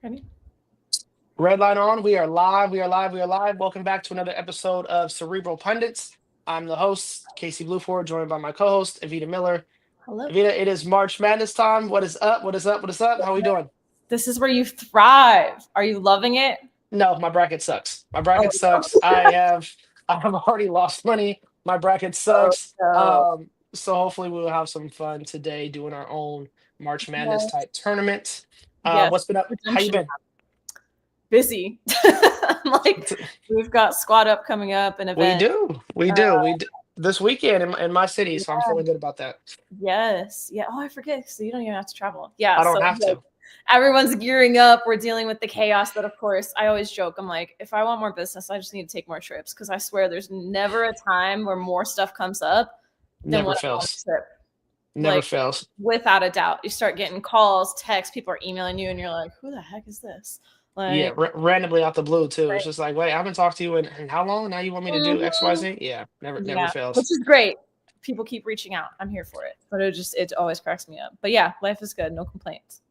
Ready? Red light on. We are live. We are live. We are live. Welcome back to another episode of Cerebral Pundits. I'm the host, Casey Blueford, joined by my co-host, Evita Miller. Hello. Evita, it is March Madness time. What is up? What is up? What is up? How we doing? This is where you thrive. Are you loving it? No, my bracket sucks. My Oh bracket sucks. I have already lost money. My bracket no. sucks. No. So hopefully we will have some fun today doing our own March Madness Yes. type tournament. Yes. What's been up? How you Redemption. been? Busy. Like we've got squad up coming up, an We event. do. We Uh, do. This weekend in my city, so I'm feeling good about that. yes. Yeah. Oh, I forget. So you don't even have to travel. Yeah. I So don't have like, to. everyone's gearing up. We're dealing with the chaos. But of course, I always joke. I'm like, if I want more business, I just need to take more trips because I swear there's never a time where more stuff comes up than Never when I'm on a fails. trip. Never Like fails. without a doubt, you start getting calls, texts, people are emailing you, and you're like, "Who the heck is this?" Yeah, Like, randomly out the blue too. It's right. just like, wait, I haven't talked to you in how long? Now you want me to do X, Y, Mhm. Z? Yeah, never Yeah, which fails. is great. People keep reaching out. I'm here for it, but it always cracks me up. But yeah, life is good. No complaints.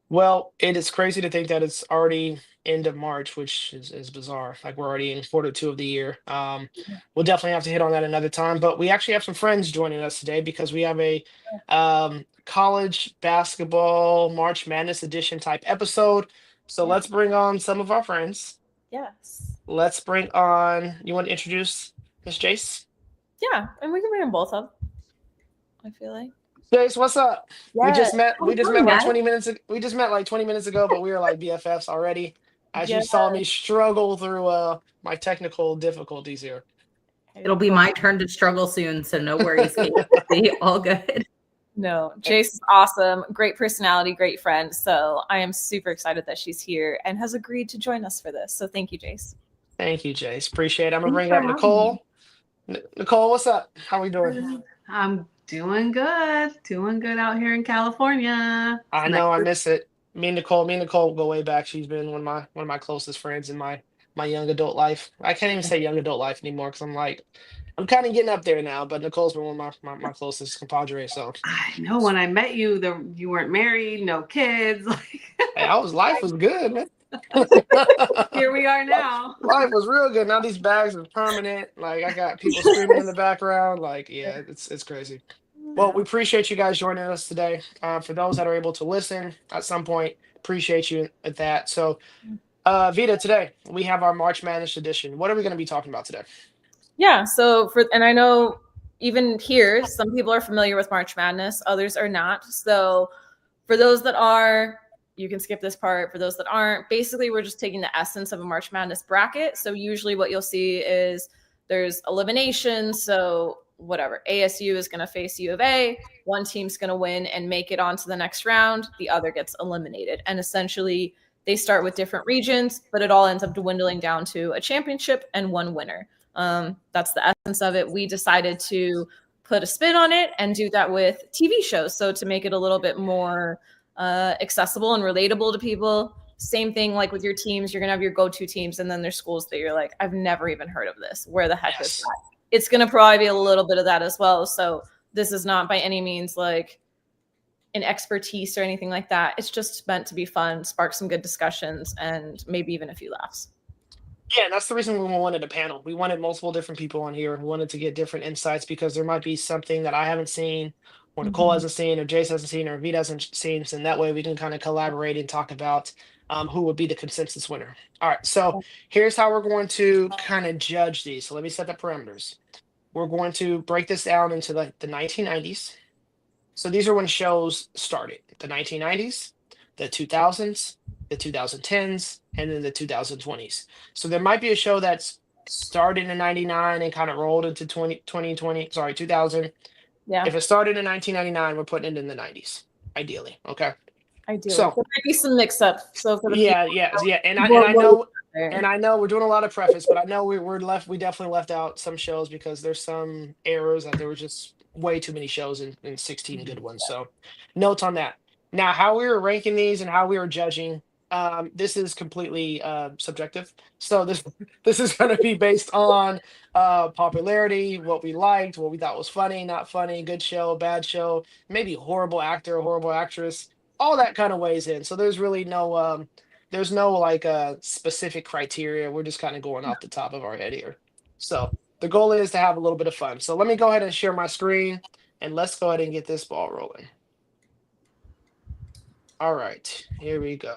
Well, it is crazy to think that it's already end of March, which is bizarre. Like we're already in quarter two of the year. We'll definitely have to hit on that another time. But we actually have some friends joining us today because we have a college basketball March Madness edition type episode. So Yeah. let's bring on some of our friends. Yes. Let's bring on. You want to introduce Miss Jace? Yeah, and we can bring them both up. I feel like. Jace, what's up? We Yeah. just met. We What's just on, met like guys? 20 minutes. We just met like 20 minutes ago, but we were like BFFs already. As you Yeah. saw me struggle through my technical difficulties here. It'll be my turn to struggle soon, so no worries, Casey. All good. No, Jace is awesome. Great personality, great friend. So I am super excited that she's here and has agreed to join us for this. So thank you, Jace. Thank you, Jace. Appreciate it. I'm gonna Thanks bring for up having Nicole. me. Nicole, what's up? How we doing? I'm doing good. Doing good out here in California. It's I nice. know I miss it. Me and Nicole go way back. She's been one of my closest friends in my young adult life. I can't even say young adult life anymore because I'm kind of getting up there now. But Nicole's been one of my closest compadres. So I know when I met you, you weren't married, no kids. hey, life was good, man. Here we are now. Life was real good. Now these bags are permanent. Like I got people screaming in the background. Like yeah, it's crazy. Well, we appreciate you guys joining us today. For those that are able to listen at some point, appreciate you at that. So, Vita, today we have our March Madness edition. What are we going to be talking about today? Yeah. And I know even here, some people are familiar with March Madness, others are not. So for those that are, you can skip this part. For those that aren't, basically, we're just taking the essence of a March Madness bracket. So usually what you'll see is there's elimination. So whatever, ASU is going to face U of A. One team's going to win and make it onto the next round. The other gets eliminated. And essentially, they start with different regions, but it all ends up dwindling down to a championship and one winner. That's the essence of it. We decided to put a spin on it and do that with TV shows. So to make it a little bit more accessible and relatable to people. Same thing like with your teams, you're gonna have your go-to teams, and then there's schools that you're like, I've never even heard of this. Where the heck is Yes. that? It's gonna probably be a little bit of that as well. So this is not by any means like an expertise or anything like that. It's just meant to be fun, spark some good discussions, and maybe even a few laughs. Yeah, that's the reason we wanted a panel. We wanted multiple different people on here. We wanted to get different insights because there might be something that I haven't seen, or Nicole Mm-hmm. hasn't seen, or Jace hasn't seen, or Vita hasn't seen. So in that way, we can kind of collaborate and talk about who would be the consensus winner. All right, so here's how we're going to kind of judge these. So let me set the parameters. We're going to break this down into the 1990s. So these are when shows started: the 1990s, the 2000s, the 2010s, and then the 2020s. So there might be a show that's started in 99 and kind of rolled into 2020, sorry, 2000. Yeah, If it started in 1999, we're putting it in the 90s, ideally. Okay. ideally. So There might be some mix-up. So for the people, yeah. And I and we're, I we're know there. we're doing a lot of preface, but I know we definitely left out some shows because there's some errors that there were just way too many shows and 16 good ones. So notes on that. Now, how we were ranking these and how we were judging, this is completely subjective. So this this is going to be based on popularity, what we liked, what we thought was funny, not funny, good show, bad show, maybe horrible actor or horrible actress, all that kind of weighs in. So there's really no there's no like specific criteria. We're just kind of going off the top of our head here. So the goal is to have a little bit of fun. So let me go ahead and share my screen and let's go ahead and get this ball rolling. All right, here we go.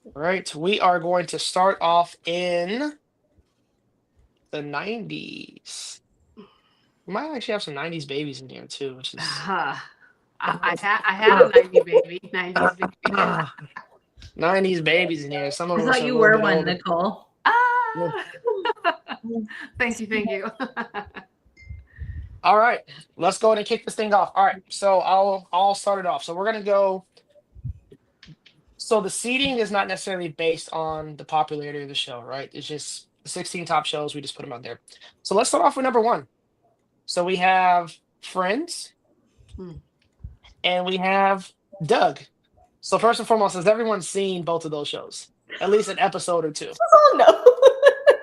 All right, we are going to start off in the 90s. We might actually have some 90s babies in here too, which is I had a 90 baby. 90s baby. 90s babies in here. Some of I us thought are you a little were bit one, older. Nicole. Ah! Thank you. All right, let's go ahead and kick this thing off. All right, so I'll start it off. So we're gonna go. So the seeding is not necessarily based on the popularity of the show, right? It's just the 16 top shows. We just put them out there. So let's start off with number one. So we have Friends, and we have Doug. So first and foremost, has everyone seen both of those shows? At least an episode or two. Oh no.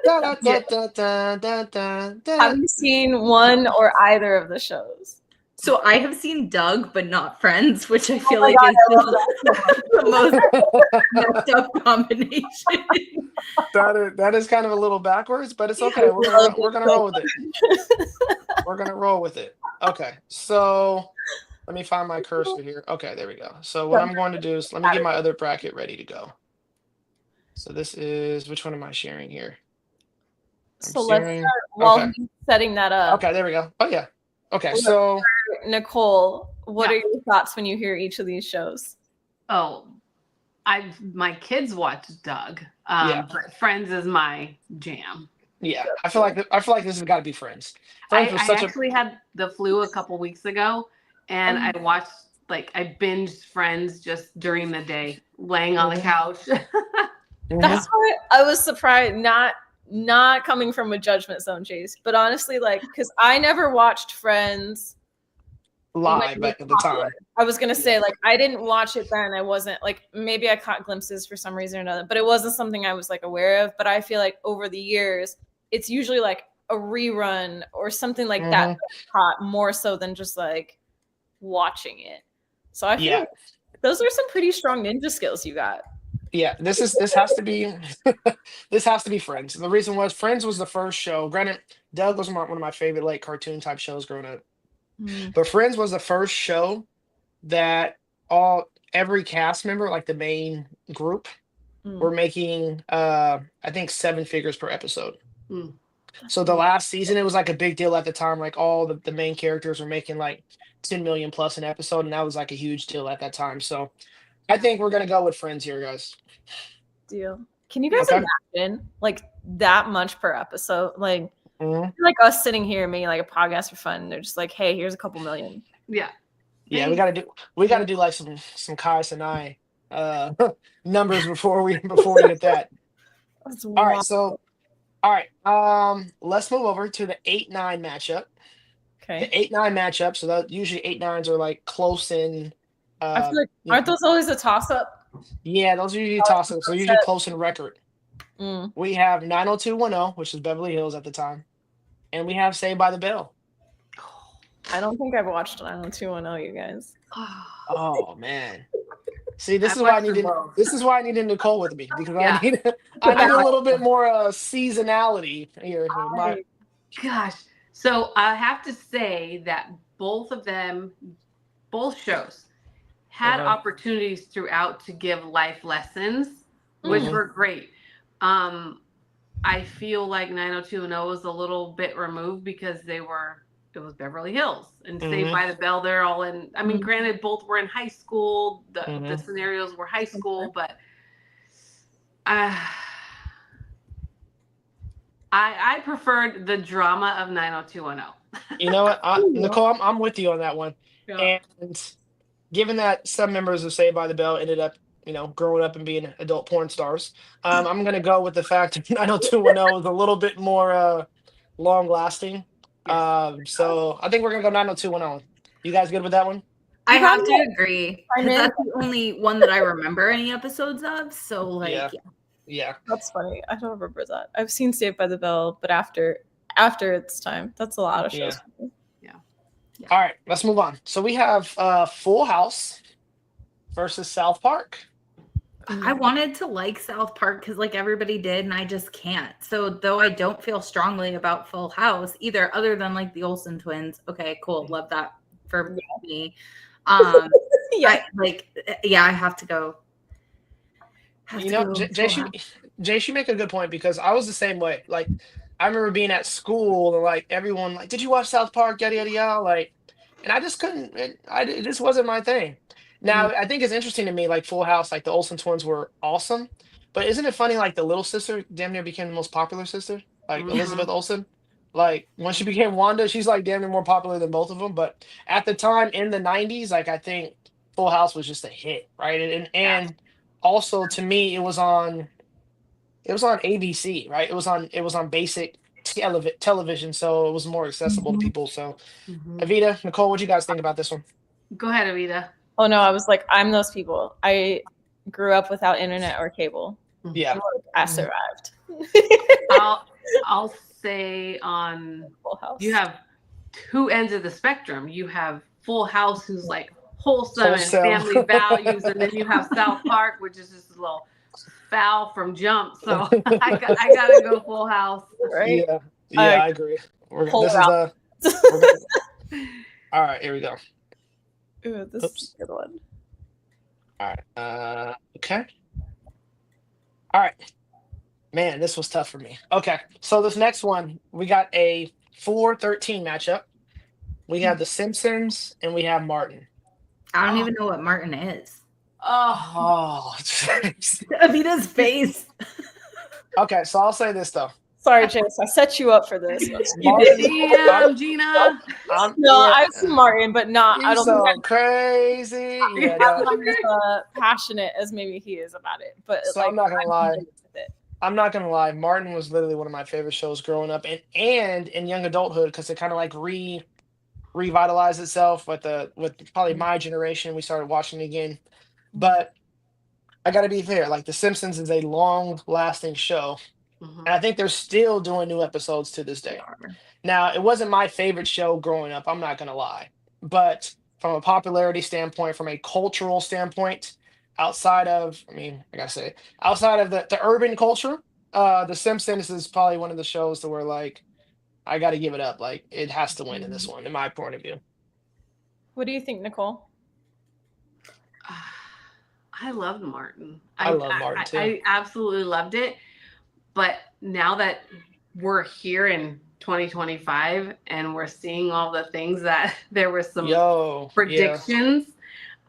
Da, da, da, da, da, da, da. Have you seen one or either of the shows? So I have seen Doug, but not Friends, which I feel my like God, is the most messed up combination. That is kind of a little backwards, but it's okay. We're gonna roll with it. We're gonna roll with it. Okay, so let me find my cursor here. Okay, there we go. So what I'm going to do is let me get my other bracket ready to go. So this is, which one am I sharing here? So let's start while he's setting that up. Okay, there we go. Oh yeah. Okay, so Nicole, what are your thoughts when you hear each of these shows? Oh, my kids watch Doug, but Friends is my jam. Yeah, I feel like this has got to be Friends. I actually had the flu a couple weeks ago, and I watched I binged Friends just during the day, laying on the couch. That's why I was surprised, not coming from a judgment zone, Chase, but honestly, because I never watched Friends live back at the time. I was gonna say, I didn't watch it then. I wasn't maybe I caught glimpses for some reason or another, but it wasn't something I was aware of. But I feel like over the years, it's usually a rerun or something like that caught more so than just watching it. So I feel like those are some pretty strong ninja skills you got. Yeah, this has to be this has to be Friends. The reason was Friends was the first show. Granted, Doug was one of my favorite cartoon type shows growing up. But Friends was the first show that every cast member, the main group, were making I think 7 figures per episode. So the last season, it was a big deal at the time. All the main characters were making 10 million plus an episode, and that was a huge deal at that time. So I think we're gonna go with Friends here, guys. Deal. Can you guys imagine that much per episode? Us sitting here making a podcast for fun. They're just hey, here's a couple million. Yeah. Yeah, we gotta do some Kais and I numbers before we get that. All right. Let's move over to the 8-9 matchup. Okay. The 8-9 matchup. So that usually 8-9s are close in. I feel aren't those always a toss up? Yeah, those are usually toss ups. They're usually close in record. We have 90210, which is Beverly Hills at the time, and we have Saved by the Bell. I don't think I've watched 90210, you guys. Oh man. See, this is why I needed Nicole with me, because I need a little bit more seasonality here. Gosh. So I have to say that both shows had opportunities throughout to give life lessons, which were great. I feel like 90210 was a little bit removed because it was Beverly Hills, and Saved by the Bell, they're all in. I mean, granted, both were in high school. The scenarios were high school, but I preferred the drama of 90210. You know what, Nicole, I'm with you on that one. Yeah. And given that some members of Saved by the Bell ended up, growing up and being adult porn stars, I'm going to go with the fact that 90210 is a little bit more long lasting. So I think we're going to go 90210. You guys good with that one? I have to agree. That's the only one that I remember any episodes of. So yeah. That's funny. I don't remember that. I've seen Saved by the Bell, but after its time. That's a lot of shows. Yeah. Yeah. All right, let's move on. So we have Full House versus South Park. I wanted to like South Park because like everybody did, and I just can't. So though I don't feel strongly about Full House either, other than like the Olsen twins. Okay, cool, love that for me. Yeah. I have to go. You know, Jay, you make a good point because I was the same way. Like, I remember being at school and like everyone like, did you watch South Park? Yada yada yada. Like, and I just couldn't. It just wasn't my thing. Now I think it's interesting to me, like Full House, like the Olsen twins were awesome, but isn't it funny? Like the little sister damn near became the most popular sister, like Elizabeth Olsen. Like when she became Wanda, she's like damn near more popular than both of them. But at the time in the '90s, like I think Full House was just a hit, right? And also to me it was on ABC, right? It was on basic television, so it was more accessible to people. So Avita, Nicole, what do you guys think about this one? Go ahead, Avita. Oh no, I was like, I'm those people. I grew up without internet or cable. Yeah. I survived. I'll say on Full House. You have two ends of the spectrum. You have Full House, who's like wholesome and family values, and then you have South Park, which is just a little foul from jump. So I gotta go Full House. Right? Yeah, I agree. All right, here we go. Ooh, this is a good one. All right. Okay. All right. Man, this was tough for me. Okay. So this next one, we got a 4-13 matchup. We have The Simpsons and we have Martin. I don't even know what Martin is. Oh. Avita's face. Okay, so I'll say this though. Sorry, Chase. I set you up for this. Damn, Gina. I've seen Martin, but not. I don't so think crazy. I'm not as passionate as maybe he is about it. But so I'm not gonna lie. I'm not gonna lie. Martin was literally one of my favorite shows growing up, and in young adulthood because it kind of like revitalized itself with probably my generation. We started watching it again, but I got to be fair. Like The Simpsons is a long-lasting show. And I think they're still doing new episodes to this day. Now, it wasn't my favorite show growing up, I'm not going to lie. But from a popularity standpoint, from a cultural standpoint, outside of the urban culture, The Simpsons is probably one of the shows to where, like, I got to give it up. Like, it has to win in this one, in my point of view. What do you think, Nicole? I loved Martin. I love Martin, too. I absolutely loved it. But now that we're here in 2025 and we're seeing all the things that there were some predictions,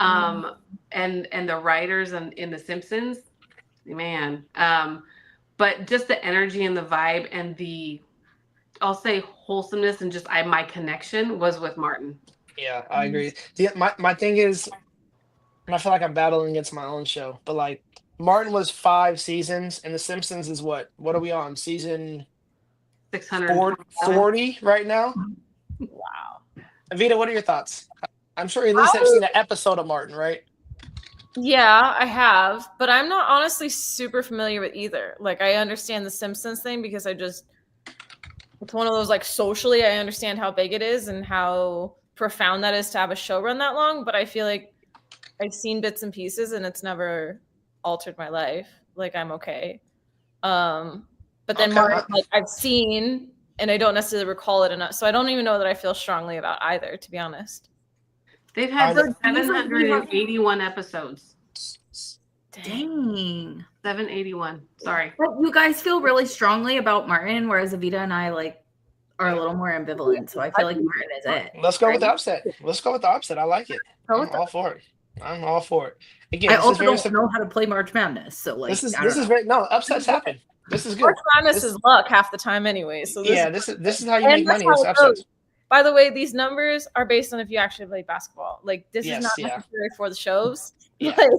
and the writers in The Simpsons, man. But just the energy and the vibe and I'll say wholesomeness and just my connection was with Martin. Yeah, I agree. My thing is, and I feel like I'm battling against my own show, but like Martin was 5 seasons, and The Simpsons is what? What are we on? Season 640 right now? Wow. Avita, what are your thoughts? I'm sure you at least have seen an episode of Martin, right? Yeah, I have, but I'm not honestly super familiar with either. Like, I understand the Simpsons thing because it's one of those, like, socially, I understand how big it is and how profound that is to have a show run that long, but I feel like I've seen bits and pieces and it's never altered my life. Like, I'm okay. But then Martin, like, I've seen and I don't necessarily recall it enough. So I don't even know that I feel strongly about either, to be honest. They've had 781 episodes. Dang. 781. Sorry. But you guys feel really strongly about Martin, whereas Avita and I are a little more ambivalent. So I feel like Martin is it. Let's go with the upset. I like it. I'm all for it. Again, I also don't know how to play March Madness. So like this is very upsets happen. This is good. March Madness is luck half the time anyway. So this is how you make money. It's upsets. By the way, these numbers are based on if you actually play basketball. Like, this is not necessary for the shows. Yeah. Like,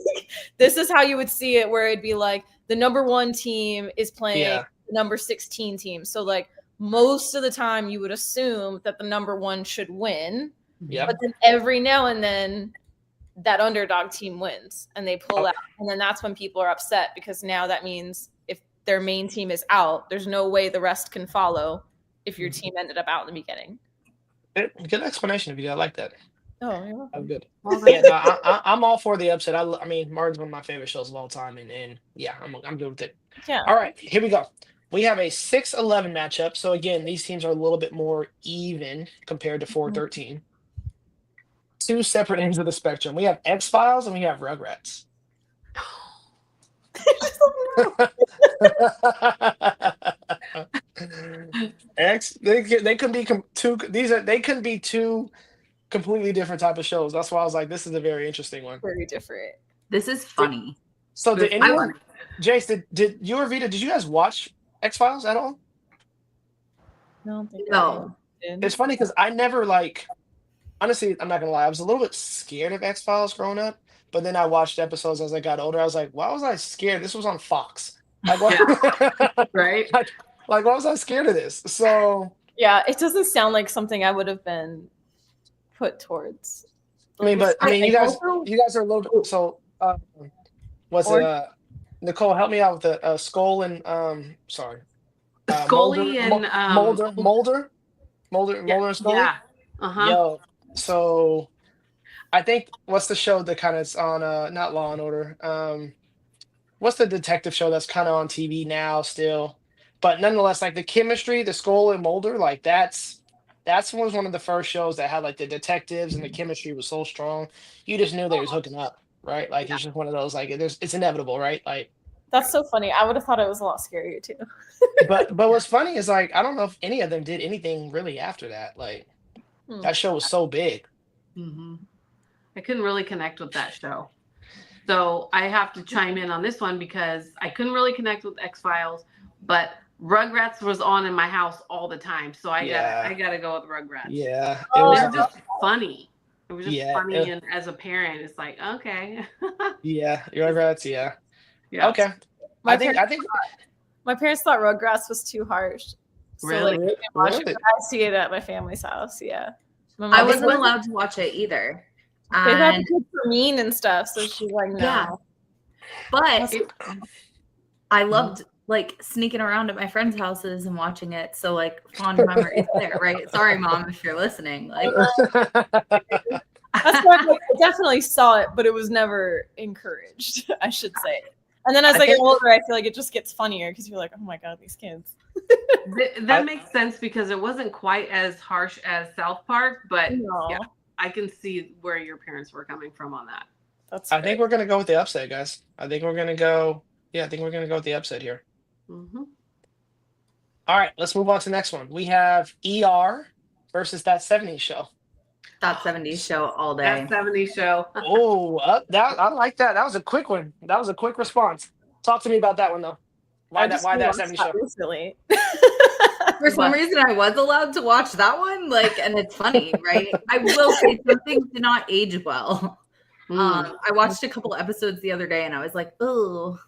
this is how you would see it, where it'd be like the number 1 team is playing the number 16 team. So, like, most of the time you would assume that the number 1 should win. Yep. But then every now and then that underdog team wins and they pull out. And then that's when people are upset because now that means if their main team is out, there's no way the rest can follow if your team ended up out in the beginning. Good explanation, if you. I like that. Oh, you're I'm welcome. good. Well, Yeah, no, I'm all for the upset. I mean, Martin's one of my favorite shows of all time, and yeah, I'm good with it. Yeah. All right, here we go. We have a 6-11 matchup. So again, these teams are a little bit more even compared to 4-13. Two separate ends of the spectrum. We have X Files and we have Rugrats. They could be two. They could be two completely different type of shows. That's why I was like, this is a very interesting one. Very different. This is funny. So did This is anyone, funny. Jace, did you or Vita, did you guys watch X Files at all? I don't think No. I did. It's funny because I never honestly, I'm not gonna lie, I was a little bit scared of X Files growing up, but then I watched episodes as I got older. I was like, why was I scared? This was on Fox. Like, what? Right? like, why was I scared of this? So Yeah, it doesn't sound like something I would have been put towards. I mean, but I mean, you guys are a little bit. So was Or- it Nicole? Help me out with the Skull and sorry, Scully and Mulder and Scully. Yeah. Uh-huh. Yo, so I think what's the show that kind of is on not Law and Order. What's the detective show that's kind of on TV now still? But nonetheless, like the chemistry, the Skull and Mulder, like was one of the first shows that had like the detectives and the chemistry was so strong. You just knew they was hooking up, right? Like it's just one of those like it's inevitable, right? Like That's so funny. I would have thought it was a lot scarier too. but what's funny is like I don't know if any of them did anything really after that. Like that show was so big. Mm-hmm. I couldn't really connect with that show. So I have to chime in on this one because I couldn't really connect with X-Files, but Rugrats was on in my house all the time. So I gotta go with Rugrats. Yeah. They're just funny. It was just funny, it- and as a parent, it's like, okay. Yeah, Rugrats, yeah. Yeah. Okay. My I think parents thought Rugrats was too harsh. So Really? like, we didn't watch it, Really? but I see it at my family's house. Yeah. My I mom wasn't allowed to watch it either. They thought And the kids were mean and stuff, so she's like, no. Yeah. but It- I loved like sneaking around at my friends' houses and watching it. So like fond memories there, right? Sorry, Mom, if you're listening. Like That's why I definitely saw it, but it was never encouraged, I should say. And then as I get older, I feel like it just gets funnier because you're like, oh my God, these kids. that makes sense because it wasn't quite as harsh as South Park, but No, yeah, I can see where your parents were coming from on that. that's I think we're gonna go with the upset, guys. I think we're gonna go with the upset here. Mm-hmm. All right, let's move on to the next one. We have ER versus That 70s Show. that 70s show all day. That 70s show. Oh, that I like that. That was a quick one. That was a quick response. Talk to me about that one though. Why that 70s show? Recently. For some reason, I was allowed to watch that one. Like, and it's funny, right? I will say some things did not age well. I watched a couple episodes the other day, and I was like, "Oh,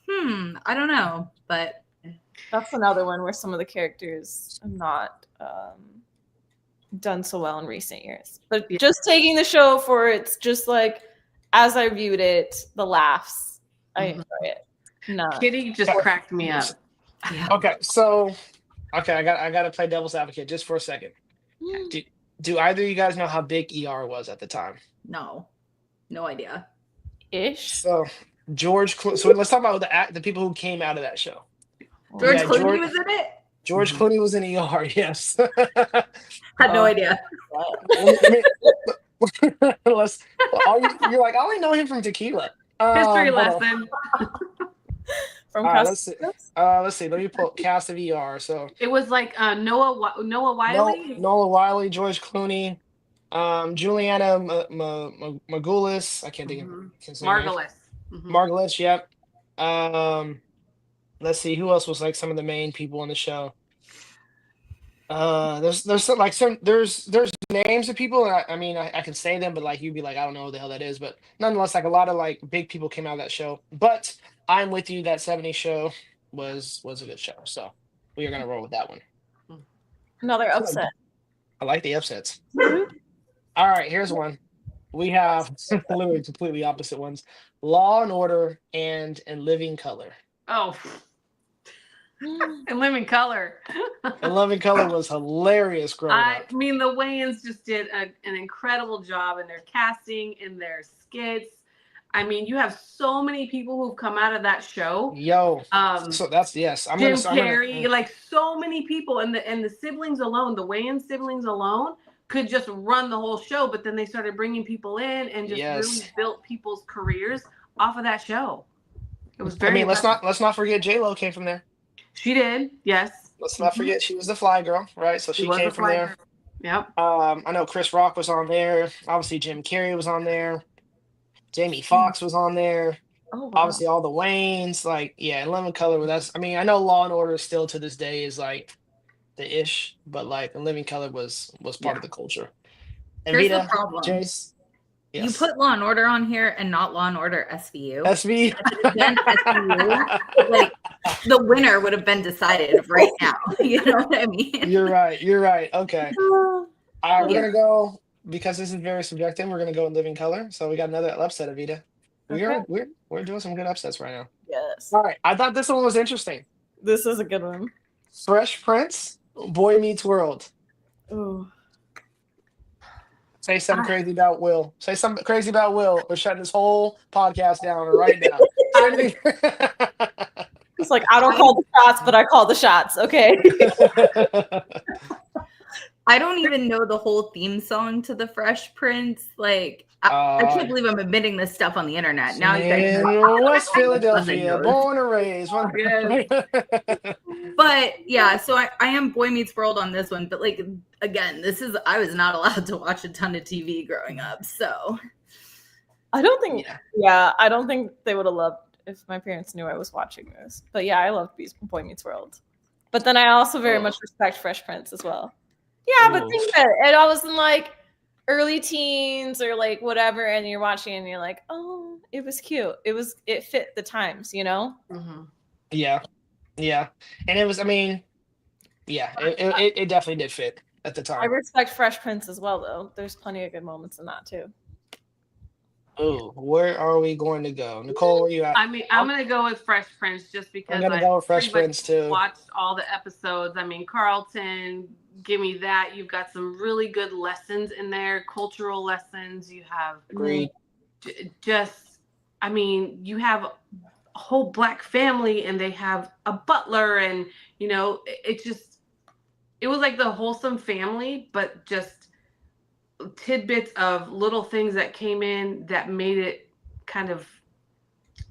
I don't know." But That's another one where some of the characters have not done so well in recent years. But just taking the show for it's just like as I viewed it, the laughs, I enjoy it. No, Kitty just cracked me up. yeah. Okay, I got to play devil's advocate just for a second. Do either of you guys know how big ER was at the time? No idea. ish. So so let's talk about the people who came out of that show. George Yeah, Clooney was in it. George Clooney was in ER. Yes. Had no idea. You're like, I only know him from Tequila. History hold on. lesson. From Let's see. Let me pull cast of ER. So It was like Noah Wiley. Noah Wiley, George Clooney, Juliana Margulis. I can't think of Margulis. Mm-hmm. Margulis. Yep. Let's see who else was like some of the main people on the show. There's names of people. I mean, I can say them, but like you'd be like, I don't know who the hell that is. But nonetheless, like a lot of like big people came out of that show. But I'm with you. That 70s show was a good show. So we are gonna roll with that one. Another upset. I like the upsets. All right, here's one. We have literally completely opposite ones: Law and Order and In Living Color. Oh, And Living Color. And Living Color was hilarious growing up. I mean, the Wayans just did an incredible job in their casting, in their skits. I mean, you have so many people who've come out of that show. Yo, so that's yes. Jim Carrey, like so many people, and the siblings alone, the Wayans siblings alone, could just run the whole show. But then they started bringing people in and just really built people's careers off of that show. It was very. I mean, let's not forget J-Lo came from there. She did, yes. Let's not forget she was the Fly Girl, right? So she came from there. Yep. I know Chris Rock was on there. Obviously, Jim Carrey was on there. Jamie Foxx was on there. Oh, wow. Obviously, all the Waynes. Like, yeah, Living Color. That's. I mean, I know Law and Order still to this day is like the ish, but like the Living Color was part of the culture. And Here's Vita, the problem. Jace. Yes. You put Law and Order on here and not Law and Order SVU. SVU. Then SVU, like the winner would have been decided right now. You know what I mean? You're right. Okay. All right, we're gonna go because this is very subjective. We're gonna go in Living Color. So we got another upset, Avita. We're doing some good upsets right now. Yes. All right. I thought this one was interesting. This is a good one. Fresh Prince, Boy Meets World. Ooh. Say something crazy about Will. Say something crazy about Will. We're shutting this whole podcast down right now. It's like, I don't call the shots, but I call the shots. Okay. I don't even know the whole theme song to the Fresh Prince. Like, I can't believe I'm admitting this stuff on the internet. Now you guys in West Philadelphia, born and raised. But yeah, so I am Boy Meets World on this one. But like, again, I was not allowed to watch a ton of TV growing up. So I don't think, I don't think they would have loved if my parents knew I was watching this. But yeah, I loved Boy Meets World. But then I also very much respect Fresh Prince as well. Yeah, but think that it always in like early teens or like whatever, and you're watching and you're like, oh, it was cute. It fit the times, you know? Mm-hmm. Yeah. And it was, I mean, it definitely did fit at the time. I respect Fresh Prince as well, though. There's plenty of good moments in that too. Oh, where are we going to go? Nicole, where you at? I mean, I'm going to go with Fresh Prince just because I'm going to go with Fresh Prince too. Watched all the episodes. I mean, Carlton, give me that. You've got some really good lessons in there, cultural lessons. You have I mean, you have a whole Black family and they have a butler and, you know, it was like the wholesome family, but just tidbits of little things that came in that made it kind of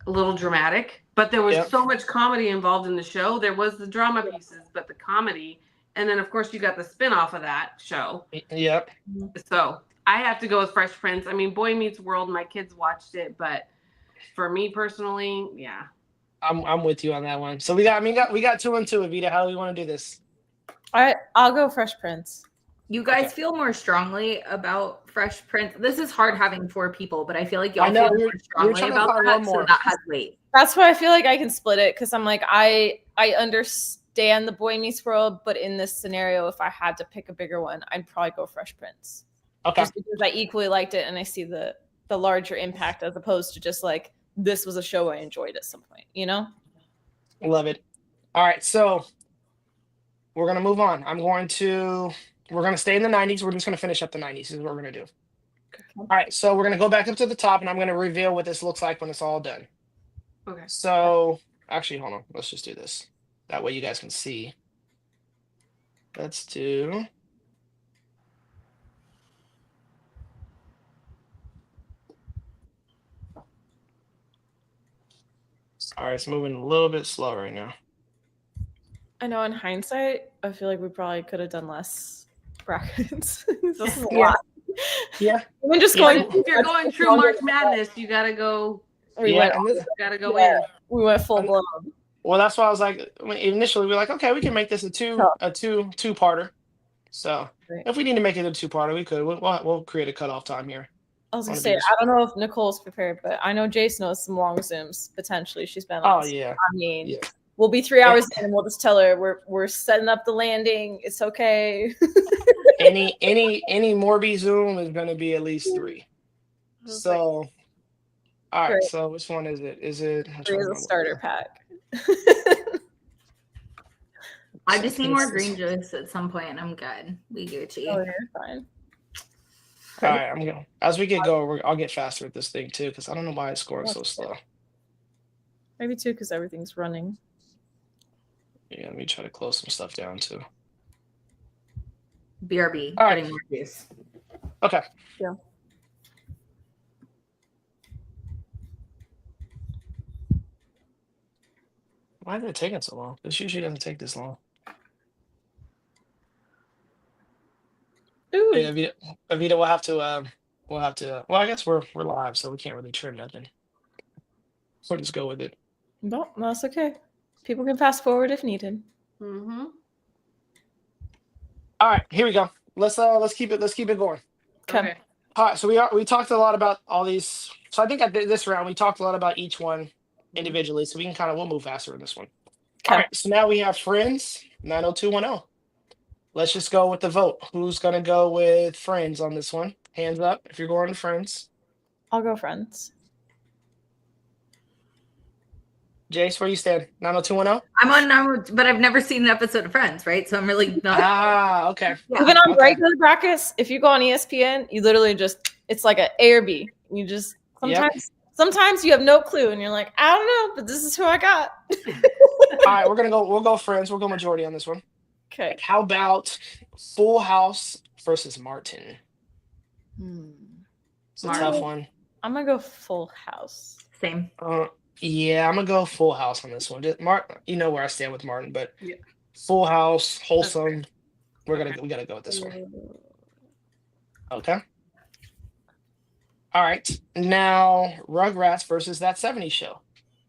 a little dramatic, but there was so much comedy involved in the show. There was the drama pieces, but the comedy, and then of course you got the spin-off of that show. Yep. So I have to go with Fresh Prince. I mean, Boy Meets World, my kids watched it, but for me personally, yeah. I'm with you on that one. So we got 2 and 2. Avita, how do we want to do this? All right, I'll go Fresh Prince. You guys feel more strongly about Fresh Prince. This is hard having 4 people, but I feel like y'all feel more strongly about that, so that has weight. That's why I feel like I can split it, because I'm like, I understand the Boy Meets World, but in this scenario, if I had to pick a bigger one, I'd probably go Fresh Prince. Okay. Just because I equally liked it, and I see the larger impact as opposed to just like, this was a show I enjoyed at some point, you know? Love it. All right, so we're going to move on. We're going to stay in the 90s. We're just going to finish up the 90s. This is what we're going to do. All right, so we're going to go back up to the top, and I'm going to reveal what this looks like when it's all done. Okay. So, actually, hold on. Let's just do this. That way you guys can see. Let's do... Sorry, it's moving a little bit slow right now. I know in hindsight, I feel like we probably could have done less brackets. This is a lot. Yeah. We're just going. If you're going through March Madness, you gotta go. We went full blown. Well, that's why I was like, initially we were like, okay, we can make this a two-parter. So if we need to make it a 2-parter, we could. We'll create a cutoff time here. I was gonna say, I don't know if Nicole's prepared, but I know Jace knows some long Zooms potentially. She's been on. Oh yeah. I mean, we'll be 3 hours in, and we'll just tell her we're setting up the landing. It's okay. any Morby Zoom is gonna be at least 3. So, all right. So which one is it? Is it? 3 is a starter pack. I just need more Seconds. green juice at some point. I'm good. We Gucci. Oh, you're fine. All right, I'm going. As we get going, I'll get faster with this thing too, because I don't know why it's scoring so slow. Maybe too, because everything's running. Yeah, let me try to close some stuff down too. BRB. All right. Getting more juice. Okay. Yeah. Why is it taking so long? This usually doesn't take this long. Ooh. Hey, Avita, we'll have to. Well, I guess we're live, so we can't really trim nothing. So just go with it. Well, that's okay. People can fast forward if needed. Mm-hmm. All right, here we go. Let's keep it going. Okay. All right, so we talked a lot about all these. So I think at this round we talked a lot about each one individually, so we can we'll move faster in this one. Okay. All right, so now we have Friends 90210. Let's just go with the vote. Who's gonna go with Friends on this one? Hands up if you're going to Friends. I'll go Friends. Jace, where you stand? 90210? I'm on number, but I've never seen an episode of Friends, right? So I'm really not. Okay. Yeah. Even on Okay. regular brackets, if you go on ESPN, you literally it's like a A or B. You just sometimes you have no clue and you're like, I don't know, but this is who I got. All right, we'll go Friends. We'll go majority on this one. Okay. How about Full House versus Martin? It's a tough one. I'm gonna go Full House. Same. Yeah, I'm gonna go Full House on this one. Martin, you know where I stand with Martin, but Yeah. Full House, wholesome. We gotta go with this one. Okay. All right. Now Rugrats versus That 70s Show.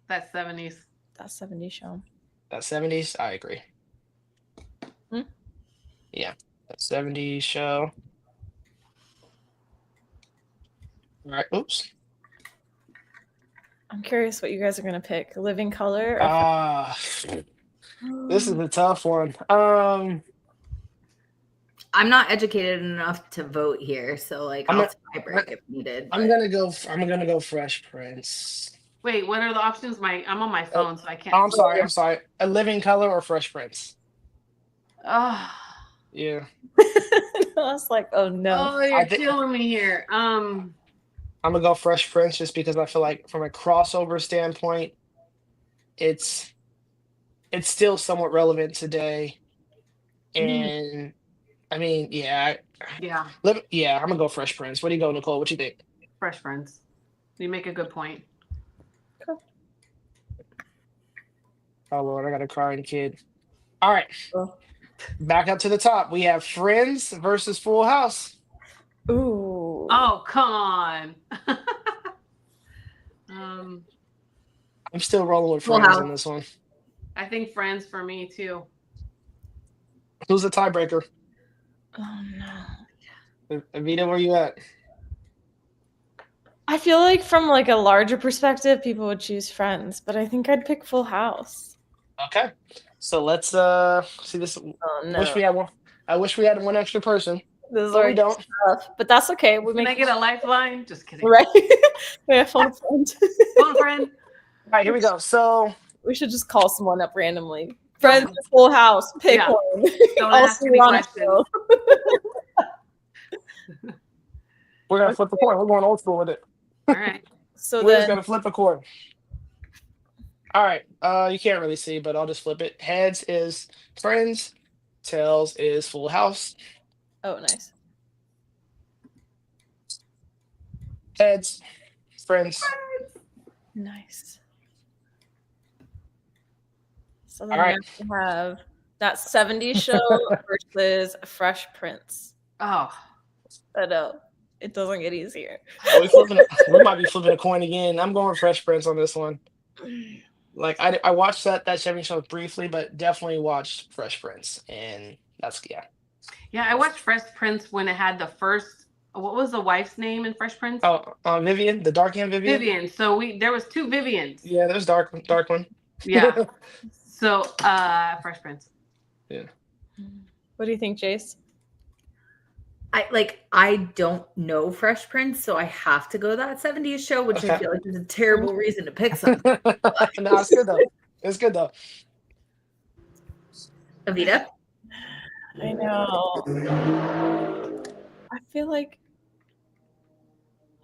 That 70s. That 70s show. That 70s, I agree. Yeah, That 70s Show. All right. Oops. I'm curious what you guys are gonna pick. Living Color or This is a tough one. I'm not educated enough to vote here, so I'll tie break if needed. I'm gonna go Fresh Prince. Wait, what are the options? I'm on my phone, so I can't. I'm sorry. A Living Color or Fresh Prince? Oh, Yeah. I was like, oh no. oh, you're killing me here. I'm gonna go Fresh Prince just because I feel like from a crossover standpoint, it's still somewhat relevant today. And I mean, yeah. Yeah. I'm gonna go Fresh Prince. What do you go, Nicole? What you think? Fresh Prince. You make a good point. Oh Lord, I got a crying kid. All right. Oh. Back up to the top. We have Friends versus Full House. Ooh. Oh, come on. I'm still rolling with Full Friends House. on this one. I think Friends for me too. Who's the tiebreaker? Oh no. Avita, where you at? I feel like from a larger perspective, people would choose Friends, but I think I'd pick Full House. Okay. So let's see this. Oh no. Wish we had one. I wish we had one extra person. This is But we already don't. tough, but that's okay. We Can I get a lifeline? Just kidding. right. We have phone friend. Phone friend. All right, here we go. So We should just call someone up randomly. Friends, Full House, pick Yeah. one. Don't I'll ask see any you on the questions. show. we're gonna flip a coin. We're going old school with it. All right. So We're just then, gonna flip a coin. All right. You can't really see, but I'll just flip it. Heads is Friends. Tails is Full House. oh, nice. Heads, Friends. Nice. So then All right. we have That 70s Show versus Fresh Prince. Oh, I know. It doesn't get easier. We might be flipping a coin again. I'm going Fresh Prince on this one. Like I watched that 70 show briefly, but definitely watched Fresh Prince, and that's yeah. I watched Fresh Prince when it had the first. What was the wife's name in Fresh Prince? Oh, Vivian, the dark hand Vivian. Vivian. So there was two Vivians. Yeah, there's dark one. Yeah. So Fresh Prince. Yeah. What do you think, Jace? I don't know Fresh Prince, so I have to go That 70s Show, which I Okay. feel like is a terrible reason to pick something. No, it's good though. It's good though. Avita? I know. I feel like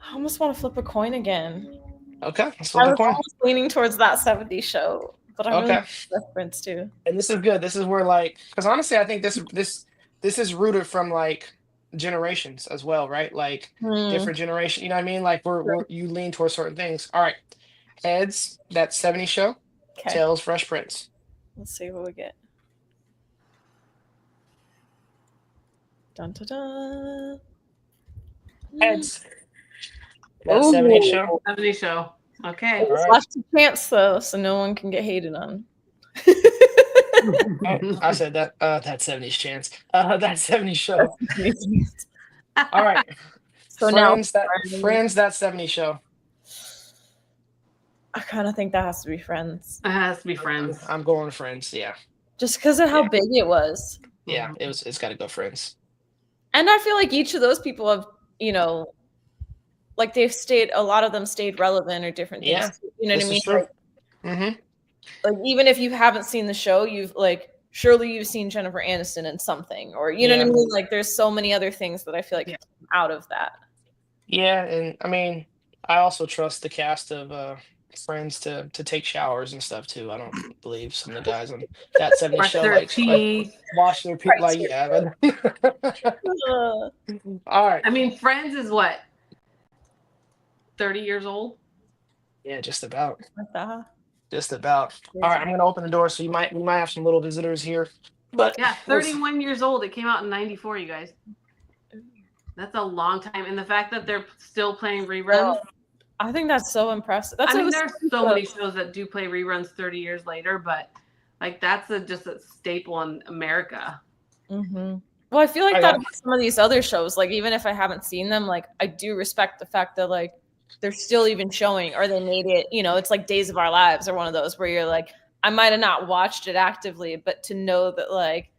I almost want to flip a coin again. Okay, let's I flip a was coin. almost leaning towards that 70s show, but I really Okay, like reference too. and this is good. This is where like, because honestly, I think this is rooted from like generations as well, right? Like Hmm. different generation. You know what I mean? Like we're you lean towards certain things. All right, heads that 70s show, Okay, tails Fresh Prince. let's see what we get. Dun dun dun. Heads that 70s show. Oh, 70 show. Okay. All right. left a chance though, so no one can get hated on. Oh, I said that. That 70s chance. That 70s show. All right. So now Friends that 70s show. I kind of think that has to be Friends, It has to be Friends. I'm going Friends. Yeah. just because of how Yeah. big it was. Yeah. It's got to go Friends. And I feel like each of those people have, like a lot of them stayed relevant or different things. Yeah. You know what I This mean? is true. Mm-hmm. Like even if you haven't seen the show, surely you've seen Jennifer Aniston in something, or you know what I mean? Like there's so many other things that I feel like came out of that. Yeah, and I mean, I also trust the cast of Friends to take showers and stuff too. I don't believe some of the guys on that 70s Brush show their like teeth. wash their people like yeah. All right. I mean, Friends is what? 30 years old? Yeah, just about. Like that. Just about. All right, I'm gonna open the door, so we might have some little visitors here. But Yeah, 31 years old. It came out in 94, you guys. That's a long time. And the fact that they're still playing reruns. I think that's so impressive. That's There's so many shows that do play reruns 30 years later, but like that's just a staple in America. Mm-hmm. Well, I feel like that with some of these other shows, like even if I haven't seen them, like I do respect the fact that like they're still even showing, or they made it, it's like Days of Our Lives or one of those where you're like, I might have not watched it actively, but to know that like,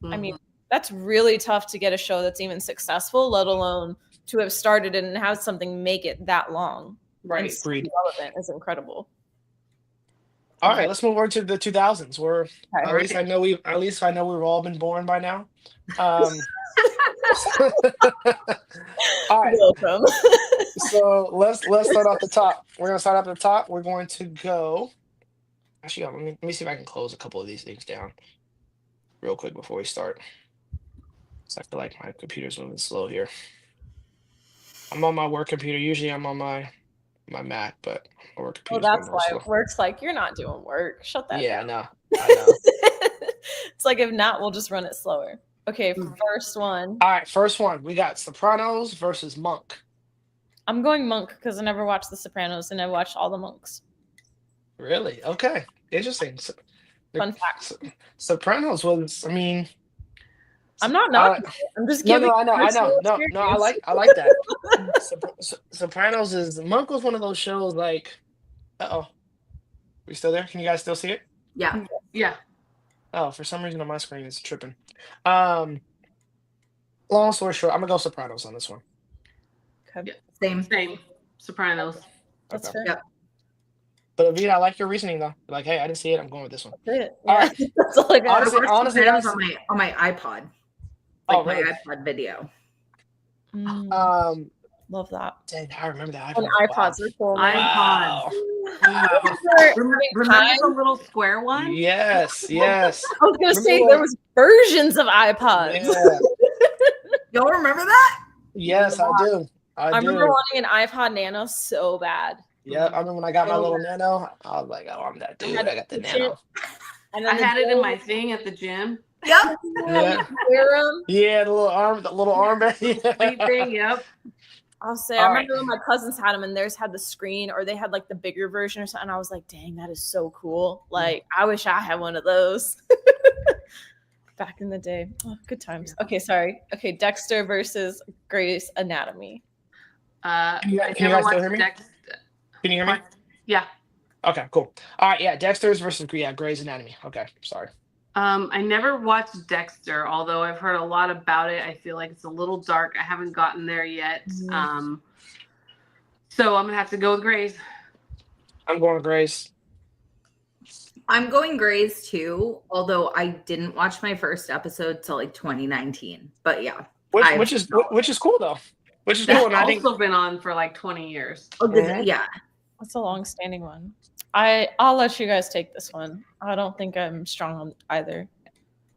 I mean, that's really tough to get a show that's even successful, let alone to have started it and have something make it that long. Right. Relevant is incredible. All right, let's move over to the 2000s. At least I know we've all been born by now. All right. Welcome. So let's start off the top. We're gonna start off at the top. We're going to go. Actually, let me see if I can close a couple of these things down real quick before we start. So I feel like my computer's moving slow here. I'm on my work computer. Usually I'm on my Mac, but my work computer. Well, that's why work's like you're not doing work. Shut that. Yeah, down. I know. It's like if not, we'll just run it slower. Okay, first one. All right, first one. We got Sopranos versus Monk. I'm going Monk because I never watched The Sopranos and I watched all the Monks. Really? Okay. Interesting. Fun fact. Sopranos was, I mean, I'm not knocking it. I'm just giving. No, I know. No, I like that. Sopranos is Monk was one of those shows like, we still there? Can you guys still see it? Yeah. Yeah. Oh, for some reason on my screen it's tripping. Long story short, I'm gonna go Sopranos on this one. Okay. Yeah. Same. Sopranos. That's Okay. fair. Yep. But Avita, I like your reasoning though. Like, hey, I didn't see it. I'm going with this one. That's it. All Yeah. right. That's all I got. Honestly, Sopranos guys, on my iPod. Like my really? iPod video. Love that. Dang, I remember that. And iPods are cool. Man. Wow. Remember the little square one? Yes. I was gonna say there was versions of iPods. Yeah. Y'all remember that? Yes, I do. I remember wanting an iPod Nano so bad. Yeah, I remember when I got my little Nano, I was like, oh, I'm that dude. I got the Nano. And I had it in my thing at the gym. Yep. Yeah. Yeah, the little armband. Thing, yep. I'll say, I remember when my cousins had them and theirs had the screen, or they had like the bigger version or something. I was like, dang, that is so cool. Like, I wish I had one of those. Back in the day. Oh, good times. Okay, sorry. Okay, Dexter versus Grey's Anatomy. Can you guys still hear me? Can you hear me? Yeah. Okay, cool. All right, yeah, Dexter's versus Grey's Anatomy. Okay, sorry. I never watched Dexter, although I've heard a lot about it. I feel like it's a little dark. I haven't gotten there yet. So I'm gonna have to go with Grey's. I'm going with Grey's. I'm going Grays too, although I didn't watch my first episode till like 2019. But yeah. Which is cool though. Which is That's cool. And I think also been on for like 20 years. Yeah. That's a long-standing one. I'll let you guys take this one. I don't think I'm strong on either.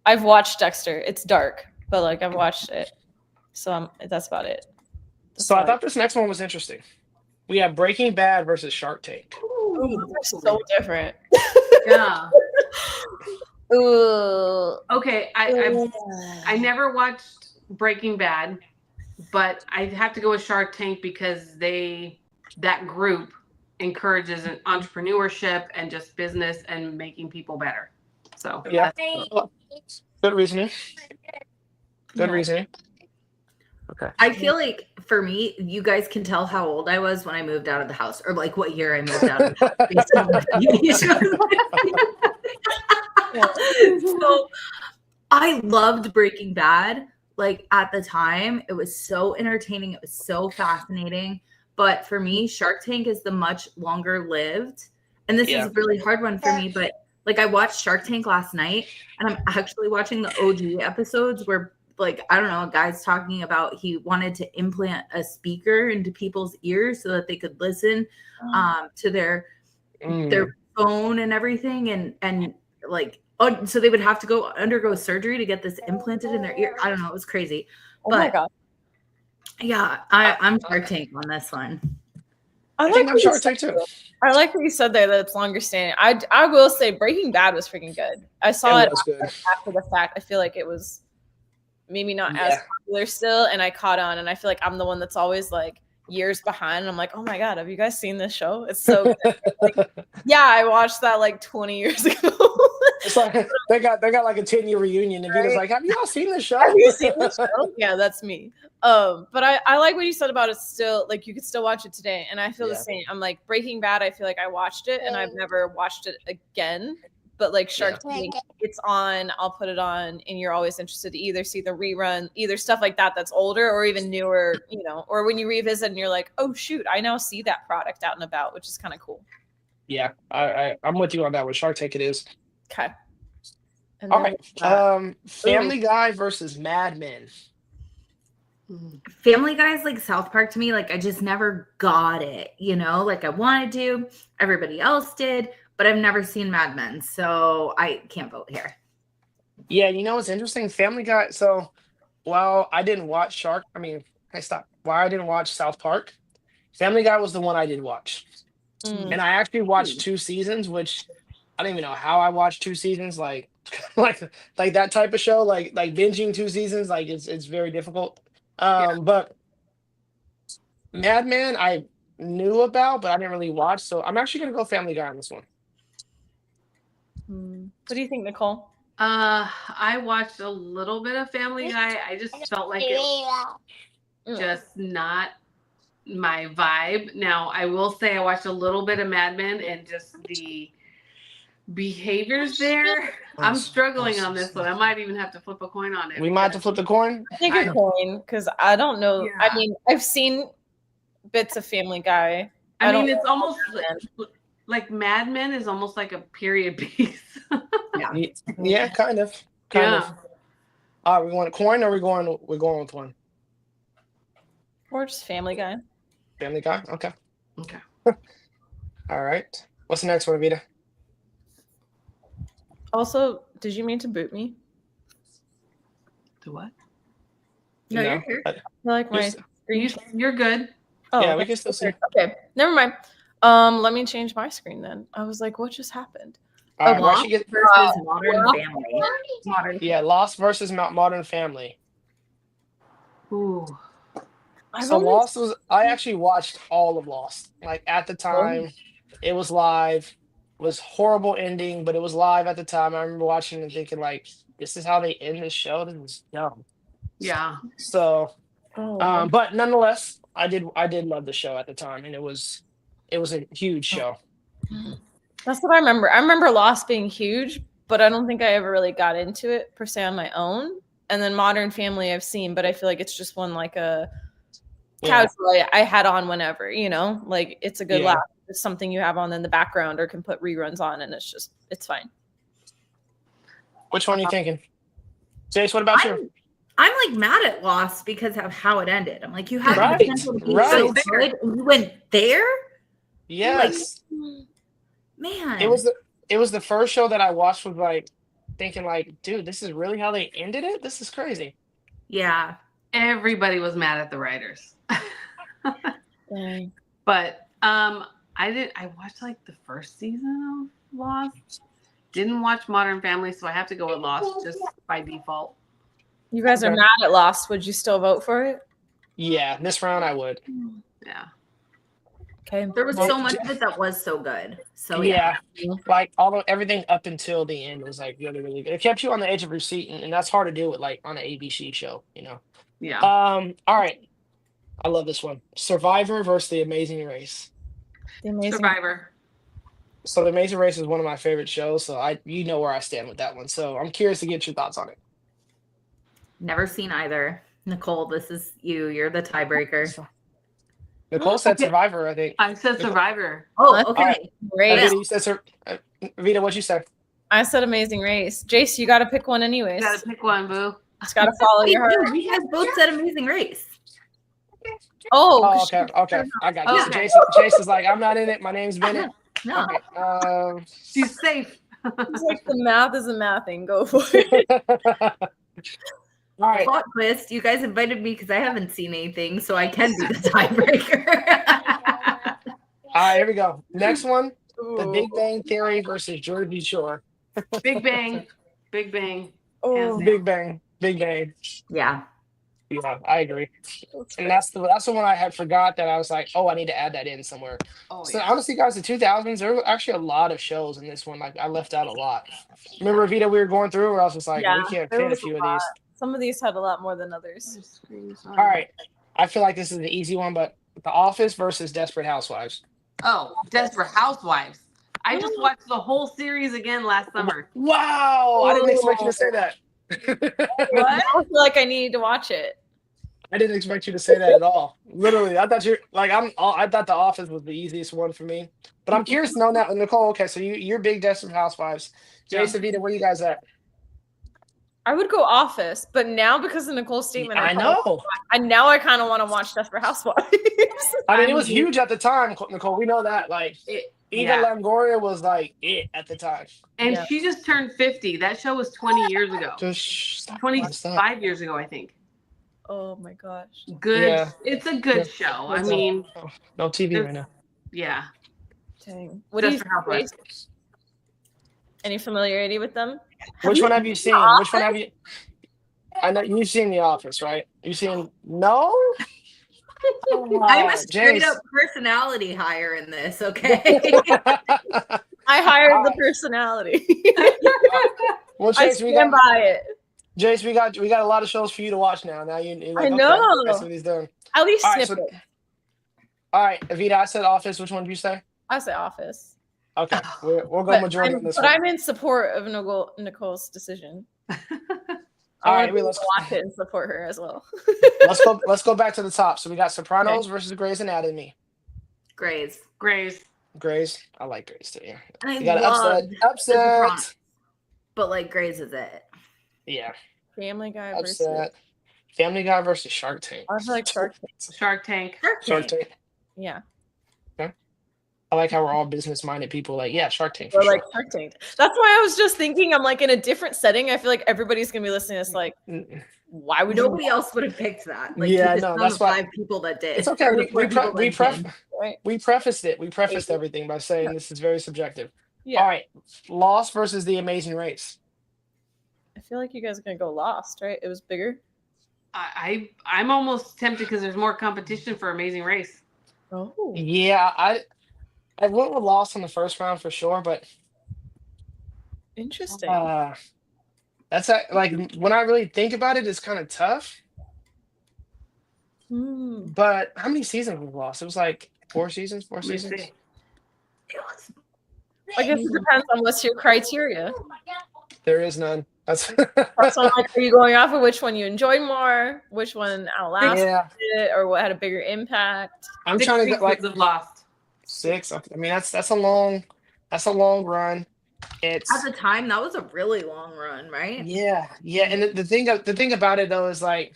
I've watched Dexter. It's dark, but like I've watched it, so that's about it. So I thought this next one was interesting. We have Breaking Bad versus Shark Tank. Ooh, they're so different. Yeah. Ooh. Okay, I never watched Breaking Bad, but I have to go with Shark Tank because that group encourages an entrepreneurship and just business and making people better. So yeah, good reasoning. Good reasoning. Okay. I feel like for me, you guys can tell how old I was when I moved out of the house, or like what year I moved out of the house. Based on the TV shows. So I loved Breaking Bad. Like at the time, it was so entertaining. It was so fascinating. But for me, Shark Tank is the much longer lived. And this is a really hard one for me. But like I watched Shark Tank last night, and I'm actually watching the OG episodes where, like, I don't know, a guy's talking about he wanted to implant a speaker into people's ears so that they could listen to their phone and everything. And like, so they would have to go undergo surgery to get this implanted in their ear. I don't know. It was crazy. Oh my God. Yeah, I'm Shark Tank on this one. I think I'm Shark Tank too. I like what you said there that it's longer standing. I will say Breaking Bad was freaking good. I saw it after the fact. I feel like it was maybe not as popular still, and I caught on, and I feel like I'm the one that's always like years behind, and I'm like, oh my God, have you guys seen this show? It's so good. Like, yeah, I watched that like 20 years ago. It's like they got like a 10-year reunion, and Vita's like, have you all seen this show? Have you seen this show? Yeah, that's me. But I like what you said about it still, like you could still watch it today, and I feel the same. I'm like Breaking Bad, I feel like I watched it and I've never watched it again. But like Shark Tank, it's on, I'll put it on, and you're always interested to either see the rerun, either stuff like that that's older or even newer, you know, or when you revisit and you're like, oh shoot, I now see that product out and about, which is kind of cool. Yeah, I'm with you on that one. Shark Tank it is. Okay. And all right. Family Guy versus Mad Men. Family Guy is like South Park to me. Like I just never got it, you know, like I wanted to, everybody else did, but I've never seen Mad Men, so I can't vote here. Yeah, you know what's interesting? Family Guy. So while I didn't watch While I didn't watch South Park, Family Guy was the one I did watch. And I actually watched 2 seasons, which I don't even know how I watched 2 seasons, like that type of show, like binging 2 seasons, like it's very difficult. But Mad Men I knew about, but I didn't really watch, so I'm actually gonna go Family Guy on this one. What do you think, Nicole? I watched a little bit of Family Guy. I just felt like it was just not my vibe. Now, I will say I watched a little bit of Mad Men, and just the behaviors there. I'm struggling on this one. I might even have to flip a coin on it. We might have to flip the coin? I think a coin, because I don't know. Yeah. I mean, I've seen bits of Family Guy. I mean, it's almost like Mad Men is almost like a period piece. Yeah, kind of. All right, we want a coin, or we're going with one? Or just Family Guy. Family Guy? Okay. All right. What's the next one, Vita? Also, did you mean to boot me? To what? No, you're here. I feel like my screen. You're good. Oh, yeah, we can still see. Okay, never mind. Let me change my screen then. I was like, what just happened? Lost versus Modern Family. Yeah, Lost versus Modern Family. Ooh. So Lost was. I actually watched all of Lost. Like at the time, it was live. It was horrible ending, but it was live at the time. I remember watching it and thinking, like, this is how they end this show. This is dumb. Yeah. So, but nonetheless, I did love the show at the time, and it was a huge show. That's what I remember. I remember Lost being huge, but I don't think I ever really got into it per se on my own. And then Modern Family I've seen, but I feel like it's just one like a casual I had on whenever, you know, like it's a good laugh. it's something you have on in the background or can put reruns on, and it's fine. Which one are you thinking? Jace, what about you? I'm like mad at Lost because of how it ended. I'm like, you had Right, the potential to be right. so good, and you went there. Yes. Man, It was the first show that I watched with like thinking like, dude, this is really how they ended it? This is crazy. yeah. Everybody was mad at the writers. Dang. But I watched like the first season of Lost. Didn't watch Modern Family, so I have to go with Lost just by default. You guys are Okay. mad at Lost. Would you still vote for it? Yeah, this round I would. Yeah. Okay. There was so much of it that was so good. So yeah. Like although everything up until the end was like really, really good. It kept you on the edge of your seat, and that's hard to do with like on an ABC show, you know. Yeah. All right. I love this one. Survivor versus The Amazing Race. The Amazing Survivor. So The Amazing Race is one of my favorite shows, so you know where I stand with that one. So I'm curious to get your thoughts on it. Never seen either. Nicole, this is you. You're the tiebreaker. Nicole said Okay. Survivor, I think. I said Survivor. Oh, okay. All right. Race. Vita, you said Vita, what'd you say? I said Amazing Race. Jace, you got to pick one anyways. You gotta pick one, boo. Just got to follow your heart. We guys both said Amazing Race. Oh, Oh, okay. I got you. Okay. So Jace is like, I'm not in it. My name's Bennett. No. Okay. She's safe. it's like the math isn't mathing. Go for it. All right. Plot twist. You guys invited me because I haven't seen anything, so I can be the tiebreaker. All right, here we go. Next one. The Ooh. Big Bang Theory versus Jersey Shore. Big Bang. Big Bang. Oh, Big Bang. Big Bang. Yeah. Yeah, I agree. And that's the one I had forgot that I was like, oh, I need to add that in somewhere. Oh, So yeah. honestly, guys, the 2000s, there were actually a lot of shows in this one. Like I left out a lot. Remember, Vita, we were going through where I was just like, Yeah, we can't there fit a was few a of these. some of these had a lot more than others. All right. I feel like this is an easy one, but The Office versus Desperate Housewives. Oh, Desperate Housewives. I just watched the whole series again last summer. Wow. I didn't expect you to say that. What? I feel like I needed to watch it. I didn't expect you to say that at all. Literally, I thought I thought The Office was the easiest one for me. But I'm curious to know now, Nicole. Okay, so you're big Desperate Housewives. Jason, Vita, where you guys at? I would go Office, but now because of Nicole's statement, I know. now I kind of want to watch Desperate Housewives. I mean, it was huge at the time, Nicole. We know that. Like, Eva Yeah. Longoria was like it at the time. And Yeah. she just turned 50. That show was 20 years ago. Just stop. 25 years ago, I think. Oh my gosh. Good. Yeah. It's a good Yeah. show. I mean, No TV right now. yeah. Dang. What do you Desperate Housewives. think? Any familiarity with them? Which one have you seen? Which one have you? I know you've seen The Office, right? You've seen no. I'm a straight Jace. up personality hire in this, okay? I hired the personality. Well, I Jace, we stand got by it. Jace, we got a lot of shows for you to watch now. Now you're like, I know. Okay, that's what he's doing. At least All right, snippet. All right, Evita, I said Office. Which one did you say? I say Office. Okay, we'll go But majority on this but one. I'm in support of Nicole's decision. All I right, want to let's watch it and support her as well. let's go back to the top. So we got Sopranos versus Grey's Anatomy. Grays. Grace. Grey's, I like Grey's too. Yeah, And I you got an love upset. but like Grays is it. Yeah, Family Guy versus. upset. Family Guy versus Shark Tank. I feel like Shark Tank. Shark Tank. Shark Tank. Yeah. I like how we're all business-minded people. Like, yeah, Shark Tank for Or sure. like Shark Tank. That's why I was just thinking. I'm like in a different setting. I feel like everybody's gonna be listening to this. Like, why would Nobody else would have picked that. Like Yeah, you just no, found that's the why- 5 people that did. It's okay. Or the 4 people that did. Right? We prefaced it. We prefaced everything by saying this is very subjective. Yeah. All right, Lost versus The Amazing Race. I feel like you guys are gonna go Lost, right? It was bigger. I'm almost tempted because there's more competition for Amazing Race. Oh. Yeah, I went with Lost in the first round for sure, but Interesting. that's like when I really think about it, it's kind of tough. But how many seasons was Lost? It was like 4 seasons. 4 Let me seasons. see. It was I guess it depends on what's your criteria. There is none. That's So I'm like, are you going off of which one you enjoyed more, which one outlasted yeah. it, or what had a bigger impact? I'm 6 trying to seasons get like of Lost. 6. I mean, that's a long run. At It's the time, that was a really long run, right? yeah. And the thing about it though is like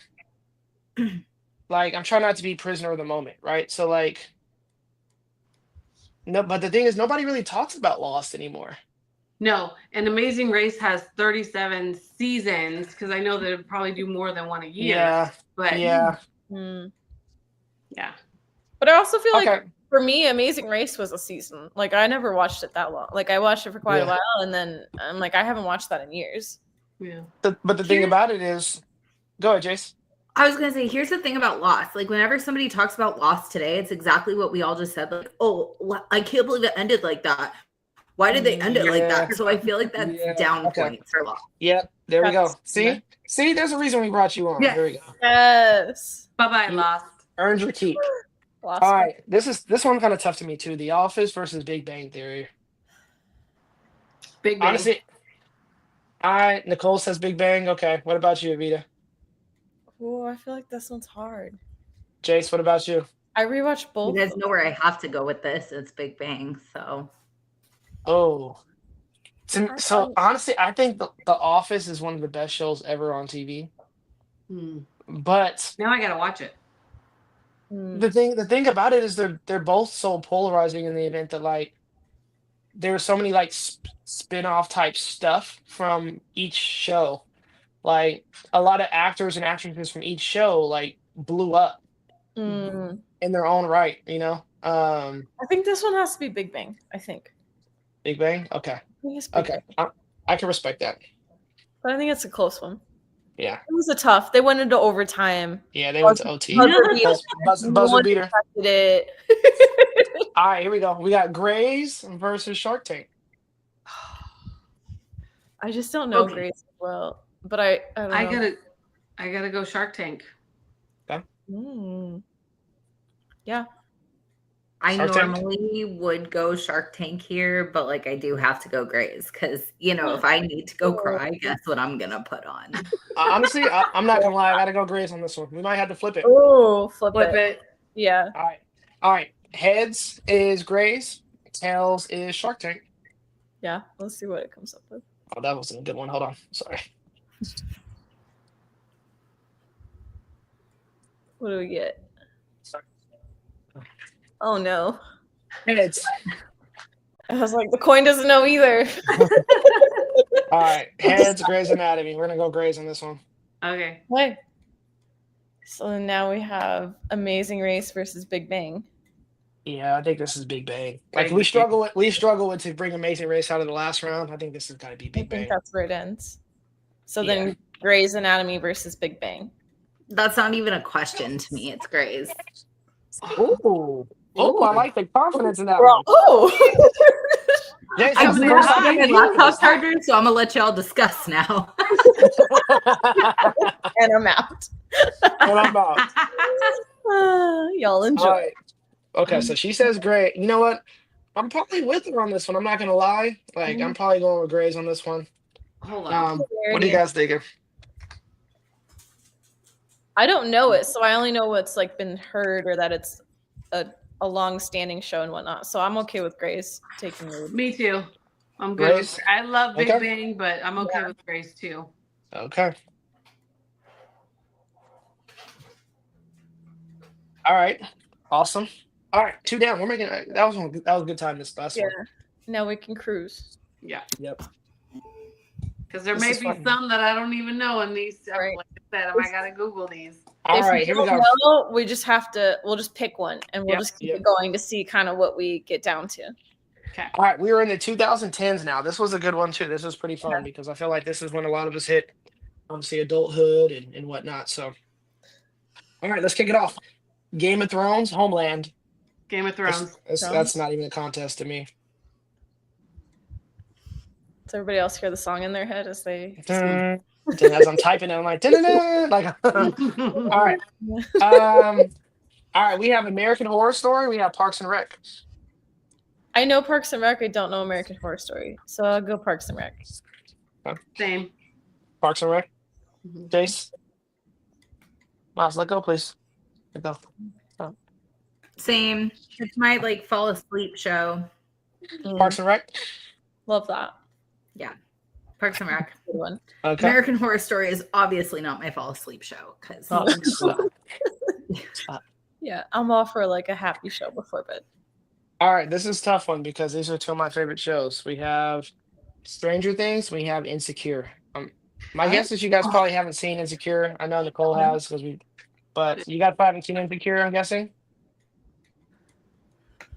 I'm trying not to be prisoner of the moment, right? So like no, but the thing is nobody really talks about Lost anymore. No, and Amazing Race has 37 seasons because I know they'll probably do more than one a year. Yeah, But yeah. yeah. But I also feel like Okay. for me, Amazing Race was a season. Like I never watched it that long. Like I watched it for quite a while, and then I'm like, I haven't watched that in years. Yeah. But the thing about it is, go ahead, Jace. I was gonna say, here's the thing about Lost. Like, whenever somebody talks about Lost today, it's exactly what we all just said. Like, oh, I can't believe it ended like that. Why did they end it like that? So I feel like that's down points for Lost. Yep, there we go. That's- See, there's a reason we brought you on. Yes. There we go. Yes. Bye-bye, Lost. Earned your keep. Lost. All right, this one's kind of tough to me too. The Office versus Big Bang Theory. Big Bang. Honestly, Nicole says Big Bang. Okay, what about you, Evita? Oh, I feel like this one's hard. Jace, what about you? I rewatched You both. guys know where I have to go with this. It's Big Bang. So Oh, so honestly, I think the Office is one of the best shows ever on TV. But Now I gotta watch it. the thing about it is they're both so polarizing in the event that like there's so many like spin-off type stuff from each show. Like a lot of actors and actresses from each show like blew up in their own right, you know. I think this one has to be Big Bang. I think. Big Bang. Okay. I think it's Big Okay. Bang. I can respect that. But I think it's a close one. Yeah. It was a tough. They went into overtime. Yeah, they went to OT. Buzzer beater. It. All right, here we go. We got Grays versus Shark Tank. I just don't know Okay. Grace as well, but I don't know. I gotta go Shark Tank. Yeah. I Shark Tank? normally would go Shark Tank here, but like I do have to go Grays because if I need to go cry, guess what I'm gonna put on? Honestly, I'm not gonna lie. I gotta go Grays on this one. We might have to flip it. Oh, flip Flip it. it. Yeah. All right. Heads is Grays. Tails is Shark Tank. Yeah. Let's see what it comes up with. Oh, that wasn't a good one. Hold on. Sorry. What do we get? Oh no. Heads. I was like, the coin doesn't know either. All right. Heads, Grey's Anatomy. We're gonna go Grays on this one. Okay. Why? So now we have Amazing Race versus Big Bang. Yeah, I think this is Big Bang. Like Big we Bang. struggle with to bring Amazing Race out of the last round. I think this has got to be I Big think Bang. that's where it ends. So Yeah. then Grey's Anatomy versus Big Bang. That's not even a question to me. It's Grays. Oh, I like the confidence in that We're one. all, oh. Jason, I that's do the first have time my you laptop charger, so I'm gonna let y'all discuss now. And I'm out. And I'm out. Y'all enjoy. All right. Okay, so she says Gray. You know what? I'm probably with her on this one. I'm not gonna lie. Like, I'm probably going with Grays on this one. Hold on. What are you guys thinking? I don't know it, so I only know what's like been heard or that it's a long-standing show and whatnot. So I'm okay with Grace taking the lead. Me too. I'm good. Grace? I love Big Okay. Bang, but I'm okay with Grace too. Okay. All right. Awesome. All right, 2 down. We're making that was a good time this last one. Now we can cruise. Yeah. Yep. Because there This may is be fun. some that I don't even know in these. Right. Like I said, I might gotta Google these. All If right, here we don't go. know, we just have to. We'll just pick one, and we'll Yep, just keep yep. it going to see kind of what we get down to. Okay. All right, we are in the 2010s now. This was a good one too. This was pretty fun because I feel like this is when a lot of us hit, obviously, adulthood and whatnot. So, all right, let's kick it off. Game of Thrones, Homeland. Game of Thrones. That's not even a contest to me. Does everybody else hear the song in their head as they? As I'm typing it, I'm like, "Da-da-da," like, all right. All right, we have American Horror Story. We have Parks and Rec. I know Parks and Rec. I don't know American Horror Story, so I'll go Parks and Rec. Same. Parks and Rec. Jace. Miles, let go, please. Let go. Oh. Same. It's my like fall asleep show. Parks and Rec. Love that. Yeah. Parks and Rec. Good one. Okay. American Horror Story is obviously not my fall asleep show because Yeah, I'm all for like a happy show before bed. All right, this is a tough one because these are two of my favorite shows. We have Stranger Things. We have Insecure. My guess is you guys probably haven't seen Insecure. I know Nicole has but you guys probably haven't seen Insecure. I'm guessing.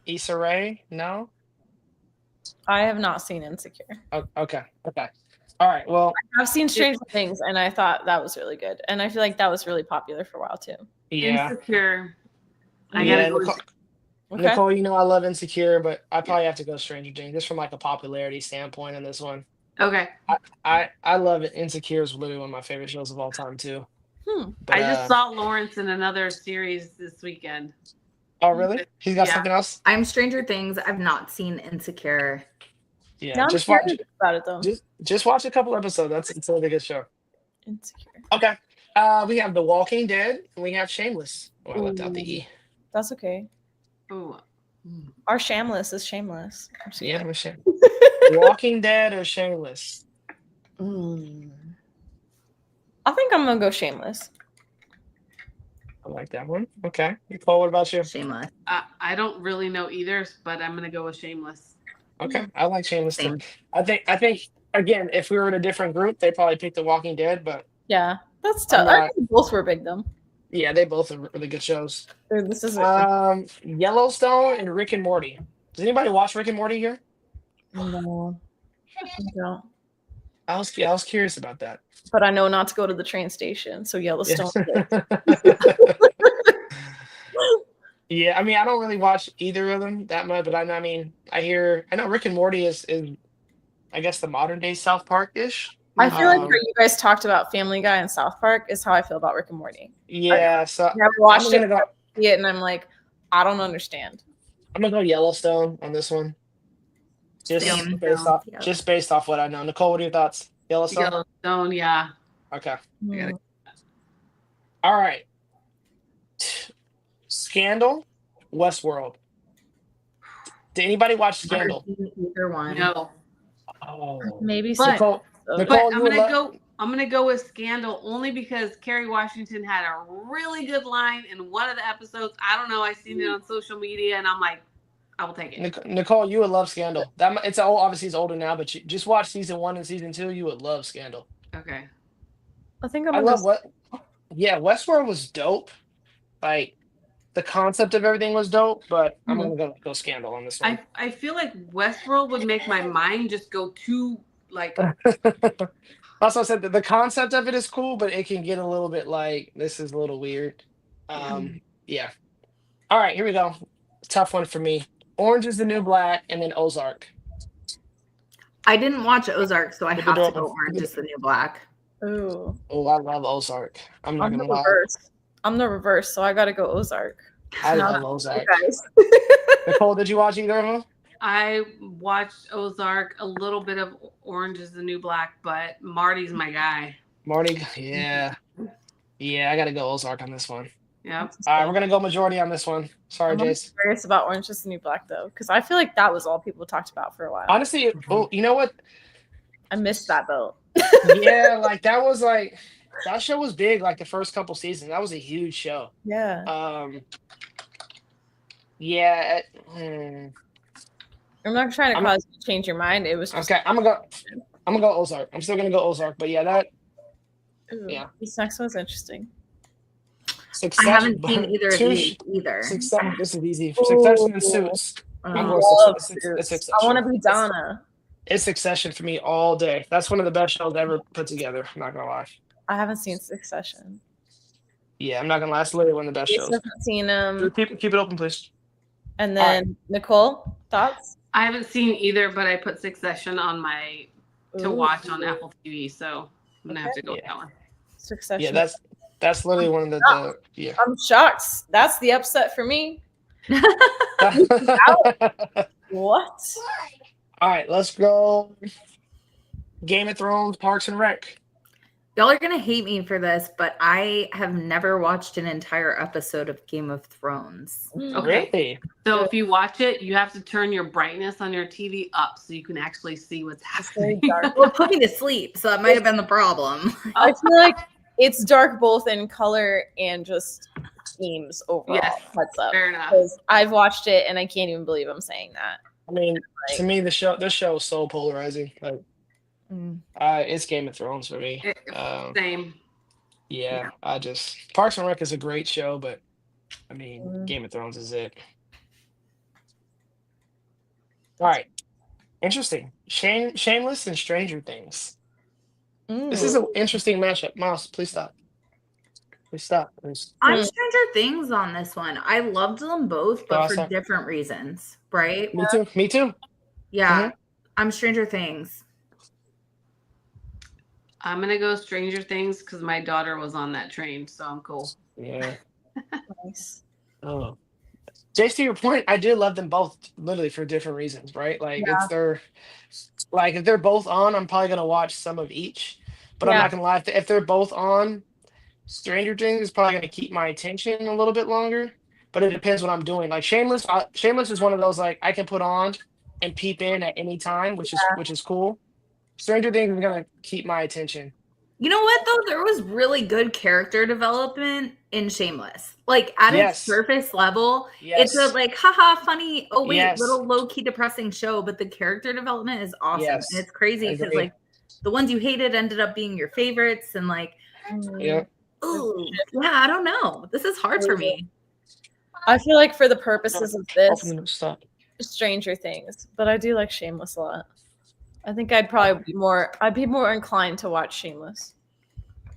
Issa Rae, no. I have not seen Insecure. Oh, okay. All right. Well, I've seen Stranger Things, and I thought that was really good, and I feel like that was really popular for a while too. yeah. Insecure. I Yeah, gotta go. Okay. Nicole, you know I love Insecure, but I probably have to go Stranger Things just from like a popularity standpoint on this one. Okay. I love it. Insecure is literally one of my favorite shows of all time too. But, I just saw Lawrence in another series this weekend. Oh really? He's got something else? I'm Stranger Things. I've not seen Insecure. Yeah, Now just I'm watch curious about it though. just watch a couple episodes. It's a really good show. Insecure. Okay. We have The Walking Dead and we have Shameless. Oh, I left out the E. That's okay. Ooh. Our Shameless is Shameless. Yeah, I'm Shameless. Walking Dead or Shameless? I think I'm gonna go Shameless. I like that one. Okay. Nicole, what about you? Shameless. I don't really know either, but I'm gonna go with Shameless. Okay. I like Shameless too. Same. I think again, if we were in a different group, they probably picked The Walking Dead, but Yeah, that's tough. not- I think both were big though. yeah, they both are really good shows. This is Yellowstone and Rick and Morty. Does anybody watch Rick and Morty here? no, I don't. I was curious about that. But I know not to go to the train station, so Yellowstone. Yeah, I mean, I don't really watch either of them that much, but I know Rick and Morty is I guess the modern day South Park ish. I feel like how you guys talked about Family Guy and South Park is how I feel about Rick and Morty. Yeah, so I never watched I'm gonna it, and I'm like, I don't understand. I'm gonna go Yellowstone on this one. Same. Just based off what I know. Nicole, what are your thoughts? Yellowstone? Yellowstone, yeah. Okay. Mm. All right. Scandal, Westworld. Did anybody watch Scandal? Either one. No. Oh. Maybe But- Nicole, But I'm gonna go with Scandal only because Kerry Washington had a really good line in one of the episodes. I don't know. I seen it on social media, and I'm like, I will take it. Nicole, you would love Scandal. Obviously it's older now, but just watch season 1 and season 2. You would love Scandal. Okay. I think I love Westworld was dope. Like the concept of everything was dope, but I'm gonna go Scandal on this one. I feel like Westworld would make my mind just go too like. That's what I said. The concept of it is cool, but it can get a little bit like this is a little weird. Yeah. All right, here we go. Tough one for me. Orange is the New Black, and then Ozark. I didn't watch Ozark, so I have to go Orange is the New Black. Ooh. Oh, I love Ozark. I'm not gonna lie. I'm the reverse, so I gotta go Ozark. I love Ozark. Guys. Nicole, did you watch either of them? I watched Ozark, a little bit of Orange is the New Black, but Marty's my guy. Marty, yeah. I gotta go Ozark on this one. Yeah. All right, we're gonna go majority on this one. Sorry, I'm Jace. curious about Orange is the New Black though, because I feel like that was all people talked about for a while. Honestly, you know what? I missed that though. Yeah, like that show was big. Like the first couple seasons, that was a huge show. Yeah. Yeah. I'm not trying to cause you to change your mind. It was just Okay. I'm gonna go Ozark. I'm still gonna go Ozark, but yeah, This next one's interesting. Succession. I haven't seen either of these either. This is easy. Succession and Suits. It's Succession. I want to be Donna. It's Succession for me all day. That's one of the best shows ever put together. I'm not gonna lie. I haven't seen Succession. Yeah, I'm not gonna lie. It's literally one of the best shows. I haven't seen Keep it open, please. And then Nicole, thoughts? I haven't seen either, but I put Succession on my to watch on Apple TV, so I'm gonna have to go with that one. Succession. Yeah, that's literally one of the yeah. I'm shocked. That's the upset for me. What? All right, let's go. Game of Thrones, Parks and Rec. Y'all are gonna hate me for this, but I have never watched an entire episode of Game of Thrones. Okay. Really? So if you watch it, you have to turn your brightness on your TV up so you can actually see what's happening. Well, it put me to sleep, so that might have been the problem. I feel like it's dark both in color and just themes overall. Yes, Heads up. fair enough. Because I've watched it and I can't even believe I'm saying that. I mean, Like- to me, this show is so polarizing. Like, it's Game of Thrones for me. Same. Yeah, Parks and Rec is a great show, but I mean, Game of Thrones is it. All right, interesting. Shameless and Stranger Things. This is an interesting matchup. Mouse, please stop. Please stop. Please. I'm Stranger Things on this one. I loved them both, but for Awesome. different reasons, right? Me too. Me too. Yeah, I'm Stranger Things. I'm gonna go Stranger Things because my daughter was on that train, so I'm cool. Yeah. Nice. Oh. Jace, to your point, I did love them both literally for different reasons, right? Like if they're both on, I'm probably gonna watch some of each. But I'm not gonna lie, if they're both on, Stranger Things is probably gonna keep my attention a little bit longer. But it depends what I'm doing. Like Shameless is one of those like I can put on and peep in at any time, which is cool. Stranger Things is gonna keep my attention. You know what though? There was really good character development in Shameless. Like at its surface level, it's a like haha funny, oh wait, little low-key depressing show, but the character development is awesome. And it's crazy because like the ones you hated ended up being your favorites and like ooh, yeah, I don't know. This is hard for me. I feel like for the purposes of this, Stop. Stranger Things, but I do like Shameless a lot. I think I'd be more inclined to watch Shameless.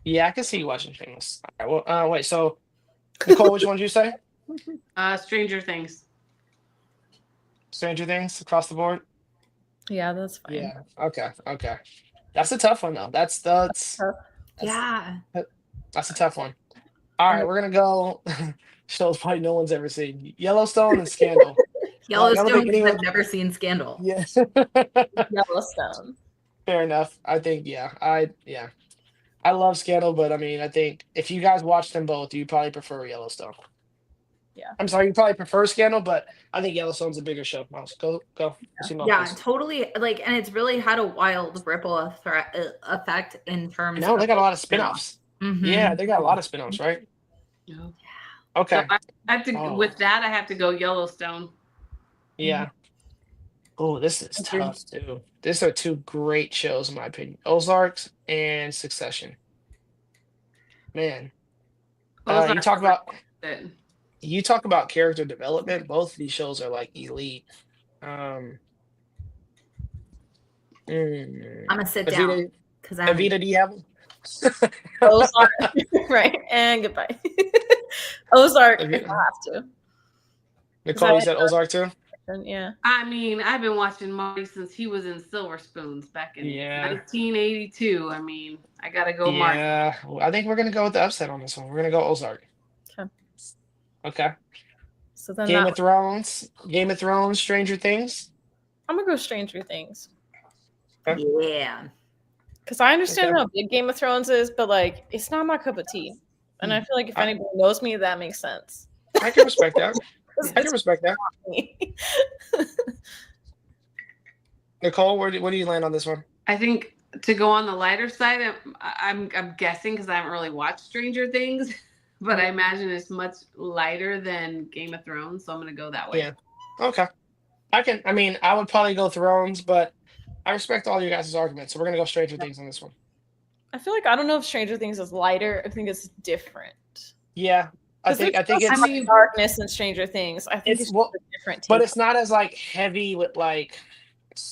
Yeah, I can see you watching Shameless. All right, well, wait. So, Nicole, which one did you say? Stranger Things. Stranger Things across the board. Yeah, that's fine. Yeah. Okay. That's a tough one though. That's yeah. That's a tough one. All right, we're gonna go. Shows probably no one's ever seen. Yellowstone and Scandal. Yellowstone, I've never seen Scandal. Yeah. Yellowstone. Fair enough. I think I love Scandal, but I mean, I think if you guys watch them both, you probably prefer Yellowstone. Yeah. I'm sorry, you probably prefer Scandal, but I think Yellowstone's a bigger show. Mouse, go. Yeah, totally. Like, and it's really had a wild ripple effect in terms. No, they got a lot of spinoffs. Yeah, they got a lot of spinoffs, right? Yeah. Okay. So I have to with that. I have to go Yellowstone. Yeah. Oh, this is tough too. These are two great shows in my opinion. Ozarks and Succession. Man, you talk about character development. Both of these shows are like elite. I'm gonna sit down because Evita, do you have them? Ozark, right? And goodbye. Ozark, if I have to. Nicole, you said Ozark too? Yeah. I mean, I've been watching Marty since he was in Silver Spoons back in 1982. I mean, I gotta go Marty. Yeah, I think we're gonna go with the upset on this one. We're gonna go Ozark. Okay. So then Game of Thrones, Stranger Things. I'm gonna go Stranger Things. Okay. Yeah. Because I understand how big Game of Thrones is, but like it's not my cup of tea. And I feel like if anybody knows me, that makes sense. I can respect that. Nicole, where do you land on this one? I think to go on the lighter side, I'm guessing because I haven't really watched Stranger Things, but I imagine it's much lighter than Game of Thrones, so I'm gonna go that way. Yeah. Okay. I would probably go Thrones, but I respect all your guys' arguments, so we're gonna go Stranger Things on this one. I feel like I don't know if Stranger Things is lighter. I think it's different. Yeah. I think it's darkness in Stranger Things. I think it's different. But it's not as like heavy with like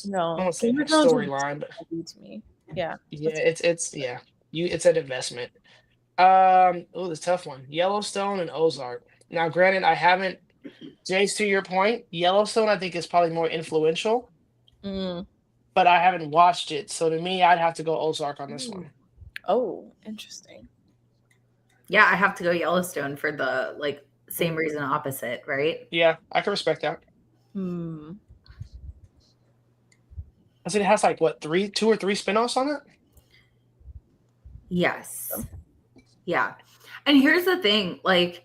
no I don't say storyline, but to me. Yeah. Yeah, it's an investment. Oh, this tough one. Yellowstone and Ozark. Now, granted, I haven't. Jace, to your point, Yellowstone I think is probably more influential, but I haven't watched it. So to me, I'd have to go Ozark on this one. Oh, interesting. Yeah, I have to go Yellowstone for the like same reason opposite, right? Yeah, I can respect that. I said it has like what 2 or 3 spinoffs on it. Yes. Yeah. And here's the thing, like,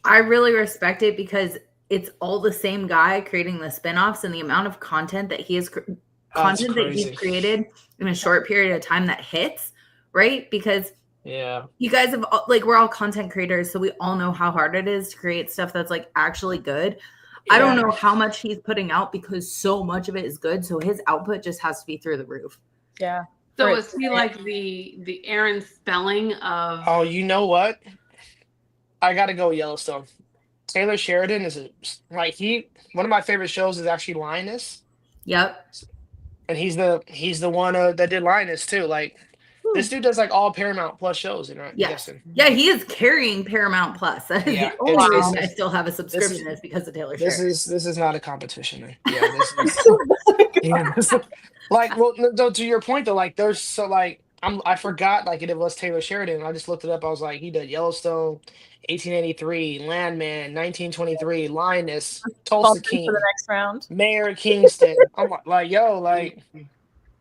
I really respect it because it's all the same guy creating the spinoffs, and the amount of content that he has that he's created in a short period of time that hits, right? Because you guys have, like, we're all content creators, so we all know how hard it is to create stuff that's like actually good. I don't know how much he's putting out because so much of it is good, so his output just has to be through the roof. Yeah. So is he like the Aaron Spelling of? Oh, you know what? I got to go Yellowstone. Taylor Sheridan is one of my favorite shows is actually Linus. Yep. And he's the one that did Linus too. Like, this dude does like all Paramount Plus shows, you know? Yes. Yeah, he is carrying Paramount Plus. That is the only reason I still have a subscription is because of Taylor Sheridan. This is not a competition. Yeah, this is like, well, no, to your point though, like there's so like I forgot like it was Taylor Sheridan. I just looked it up. I was like, he did Yellowstone, 1883, Landman, 1923, Linus, Tulsa King, for the next round, Mayor of Kingston. I'm like, yo, like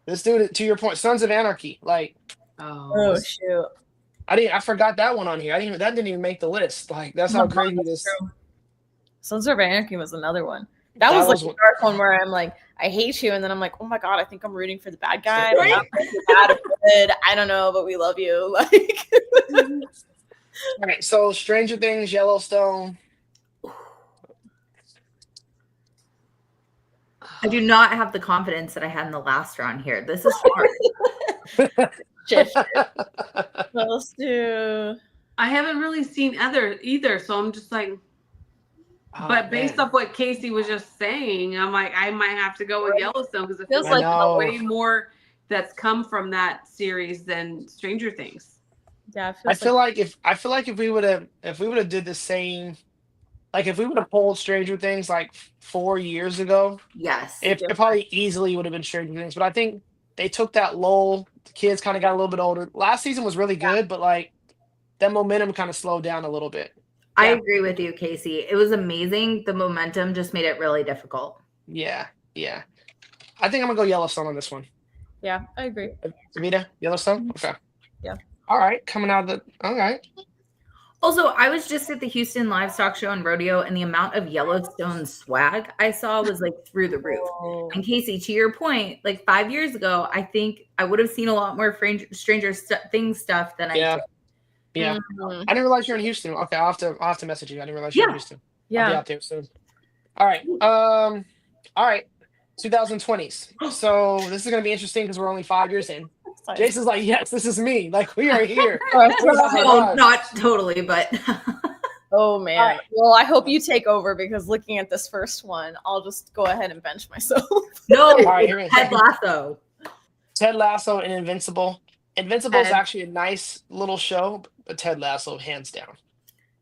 this dude. To your point, Sons of Anarchy. Like, oh shoot, I forgot that one on here. That didn't even make the list. Like, that's how crazy this. Sons of Anarchy was another one. That was like the dark one where I'm like, I hate you, and then I'm like, oh my god, I think I'm rooting for the bad guy. Right? Bad or good, I don't know, but we love you. Like, all right. So, Stranger Things, Yellowstone. I do not have the confidence that I had in the last round here. This is hard. Let's do. I haven't really seen either, so I'm just like. But based off what Casey was just saying, I'm like, I might have to go with Yellowstone because it feels like there's way more that's come from that series than Stranger Things. Yeah, I feel like if we would have did the same, like if we would have pulled Stranger Things like 4 years ago, yes, it probably easily would have been Stranger Things. But I think they took that lull. The kids kind of got a little bit older. Last season was really good, but like that momentum kind of slowed down a little bit. I agree with you, Casey. It was amazing. The momentum just made it really difficult. Yeah. I think I'm gonna go Yellowstone on this one. Yeah, I agree. Vita, Yellowstone? Okay. Yeah. All right, coming out of all right. Also, I was just at the Houston Livestock Show and Rodeo, and the amount of Yellowstone swag I saw was like through the roof. And Casey, to your point, like 5 years ago, I think I would have seen a lot more Stranger Things stuff than I did. Yeah. I didn't realize you're in Houston. Okay, I'll have to message you. I didn't realize you're in Houston. Yeah. I'll be out there soon. All right. All right. 2020s. So this is gonna be interesting because we're only 5 years in. Jason's like, yes, this is me. Like, we are here. Well, not totally, but oh man. Right. Well, I hope you take over because looking at this first one, I'll just go ahead and bench myself. No, all right, Ted Lasso. Ted Lasso and Invincible. Invincible is actually a nice little show, but Ted Lasso, hands down.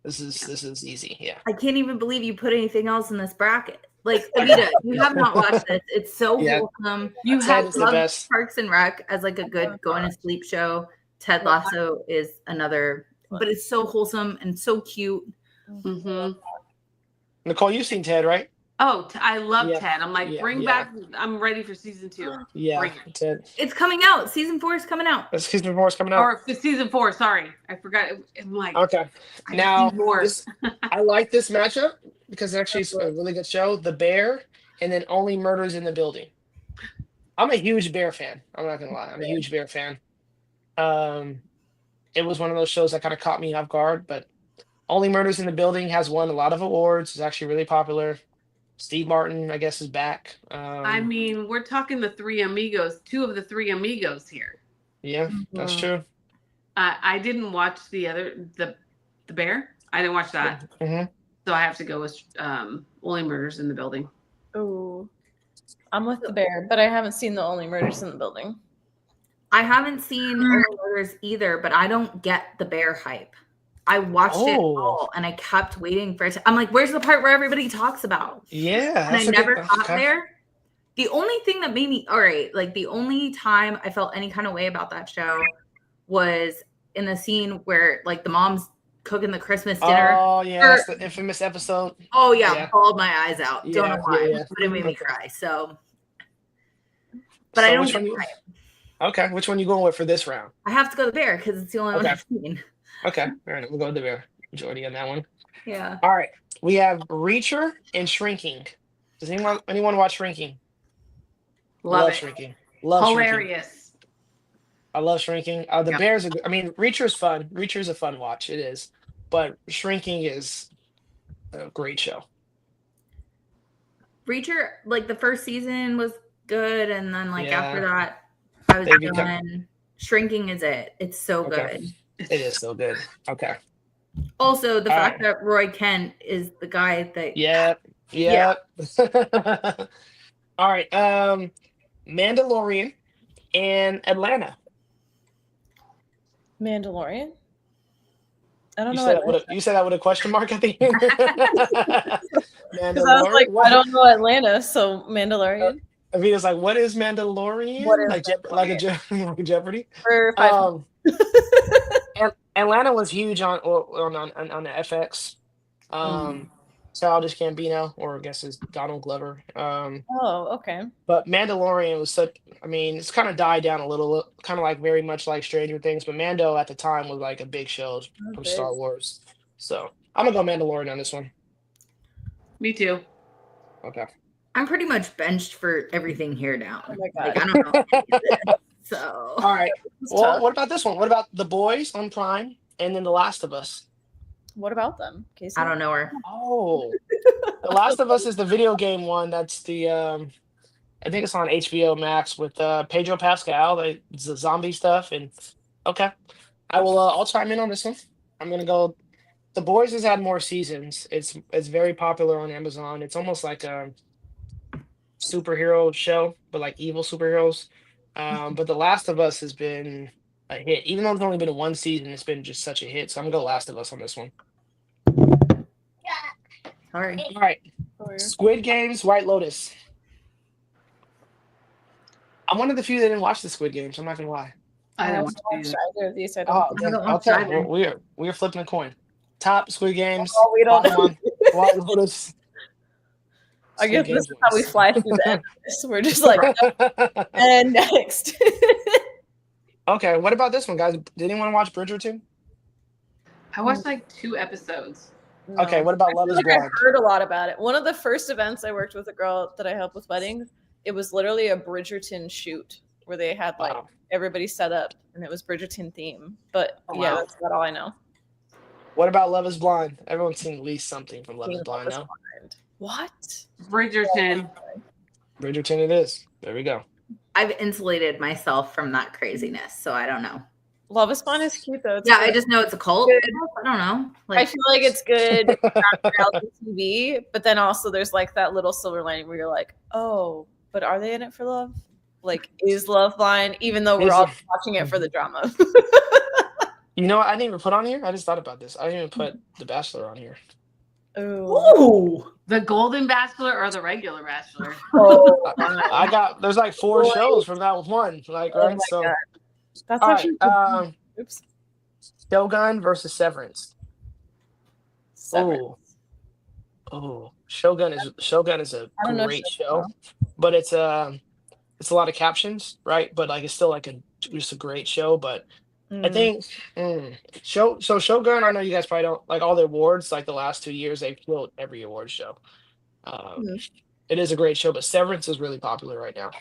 This is easy. Yeah. I can't even believe you put anything else in this bracket. Like, Anita, you have not watched this. It's so wholesome. You have loved Parks and Rec as like a good going to sleep show. Ted Lasso is another, but it's so wholesome and so cute. Mm-hmm. Nicole, you've seen Ted, right? Oh, I love Ted. I'm like, bring back. I'm ready for season 2. Yeah, Ted. It's coming out. Season 4 is coming out. Season 4 is coming out. Or season 4. Sorry, I forgot. I'm like, okay. Now, I like this matchup because actually it's a really good show. The Bear, and then Only Murders in the Building. I'm a huge Bear fan. I'm not gonna lie. I'm a huge Bear fan. It was one of those shows that kind of caught me off guard, but Only Murders in the Building has won a lot of awards. It's actually really popular. Steve Martin, I guess, is back. I mean, we're talking the 3 amigos, 2 of the 3 amigos here. Yeah, that's true. I didn't watch the Bear. I didn't watch that. Mm-hmm. So I have to go with Only Murders in the Building. Oh, I'm with the Bear, but I haven't seen the Only Murders in the Building. I haven't seen Only Murders either, but I don't get the Bear hype. I watched it all, and I kept waiting for it. I'm like, where's the part where everybody talks about? Yeah. And I never got there. The only thing that made me, the only time I felt any kind of way about that show was in the scene where, like, the mom's cooking the Christmas dinner. Oh, yeah. That's the infamous episode. Oh, yeah. Bawled my eyes out. Don't know why. But it made me cry. So, but I don't get Okay, which one you going with for this round? I have to go the bear because it's the only one Okay. I've seen. Okay, all right, we'll go with the bear. Majority on that one. Yeah. All right, we have Reacher and Shrinking. Does anyone watch Shrinking? Love it. Shrinking. Love Shrinking. Hilarious. I love Shrinking. The Yep. Bears are. I mean, Reacher's fun. Reacher's a fun watch. It is, but Shrinking is a great show. Reacher, like the first season was good, and then like Yeah. after that, I was They become- done. Shrinking is it. It's so Okay. good. It is so good. Okay. Also, the All fact that Roy Kent is the guy that Yep. Yeah. All right. Mandalorian and Atlanta. Mandalorian. I don't You know. said, Atlanta. you said that with a question mark at the end. Because I was like, What? I don't know Atlanta, so Mandalorian. Avita's like, what is Mandalorian? What is like like a Jeopardy? For 5. Atlanta was huge on the FX. Childish Gambino, or I guess it's Donald Glover. Oh, okay. But Mandalorian was such. I mean, it's kind of died down a little, kind of like very much like Stranger Things. But Mando at the time was like a big show from Okay. Star Wars. So I'm gonna go Mandalorian on this one. Me too. Okay. I'm pretty much benched for everything here now. Oh my Like God. I don't know. any of it. So All right. It's Well, tough. what about this one? What about The Boys on Prime and then The Last of Us? What about them, Casey? I don't know her. Oh, The Last of Us is the video game one. That's the I think it's on HBO Max with Pedro Pascal. It's the zombie stuff. And okay, I'll chime in on this one. I'm gonna go. The Boys has had more seasons. It's very popular on Amazon. It's almost like a superhero show, but like evil superheroes. But The Last of Us has been a hit, even though it's only been one season. It's been just such a hit. So I'm gonna go Last of Us on this one. Sorry. All right. Squid Games, White Lotus. I'm one of the few that didn't watch the Squid Games. I'm not gonna lie. I I don't haven't want watched to. either of these. I don't. Oh, think. yeah. don't watch Okay. either. Well, we're flipping a coin. Top Squid Games. Oh, we don't bottom know. one, White Lotus. I guess Squid this is Games how we wins. fly through the end. We're just like, and next. Okay. What about this one, guys? Did anyone watch Bridgerton? I watched like 2 episodes. Okay. No. What about I Love feel Is like I've Blind? heard a lot about it. One of the first events I worked with a girl that I helped with weddings, it was literally a Bridgerton shoot where they had like Wow. everybody set up and it was Bridgerton theme. But Oh, yeah, wow. that's about all I know. What about Love Is Blind? Everyone's seen at least something from Love Is Blind now. What? Bridgerton. Bridgerton it is. There we go. I've insulated myself from that craziness, so I don't know. Love is Blind is cute though. It's Yeah, good. I just know it's a cult. Good. I don't know. I Like feel like it's good reality TV, but then also there's like that little silver lining where you're like, oh, but are they in it for love? Like, is love blind? Even though we're Is all it- watching it for the drama. You know what I didn't even put on here? I just thought about this. I didn't even put The Bachelor on here. Ooh. ooh. The Golden Bachelor or the regular Bachelor? Oh, I got there's like 4 Boy. shows from that one. Like, Oh right? my So God. That's all actually right. oops. Shogun versus Severance. Severance. Oh, Shogun is a I don't know great Shogun. show, but it's a lot of captions, right? But like it's still like just a great show. But I think Shogun. I know you guys probably don't like all the awards. Like the last 2 years, they've killed every award show. It is a great show, but Severance is really popular right now.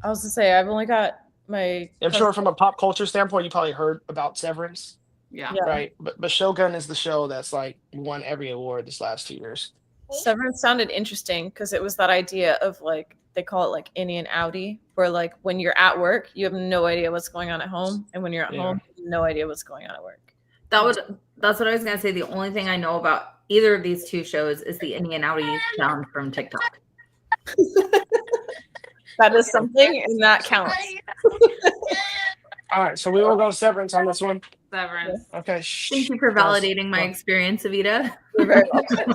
I was to say I've only got my. I'm sure from a pop culture standpoint, you probably heard about Severance, Yeah. Yeah. right? But Shogun is the show that's like won every award this last 2 years. Severance sounded interesting because it was that idea of like they call it like innie and outie, where like when you're at work, you have no idea what's going on at home, and when you're at Yeah. home, you have no idea what's going on at work. That's what I was gonna say. The only thing I know about either of these 2 shows is the innie and outie sound from TikTok. That is something, and that counts. All right, so we will go Severance on this one. Severance. Okay. Thank you for validating my experience, Avita. You're very welcome.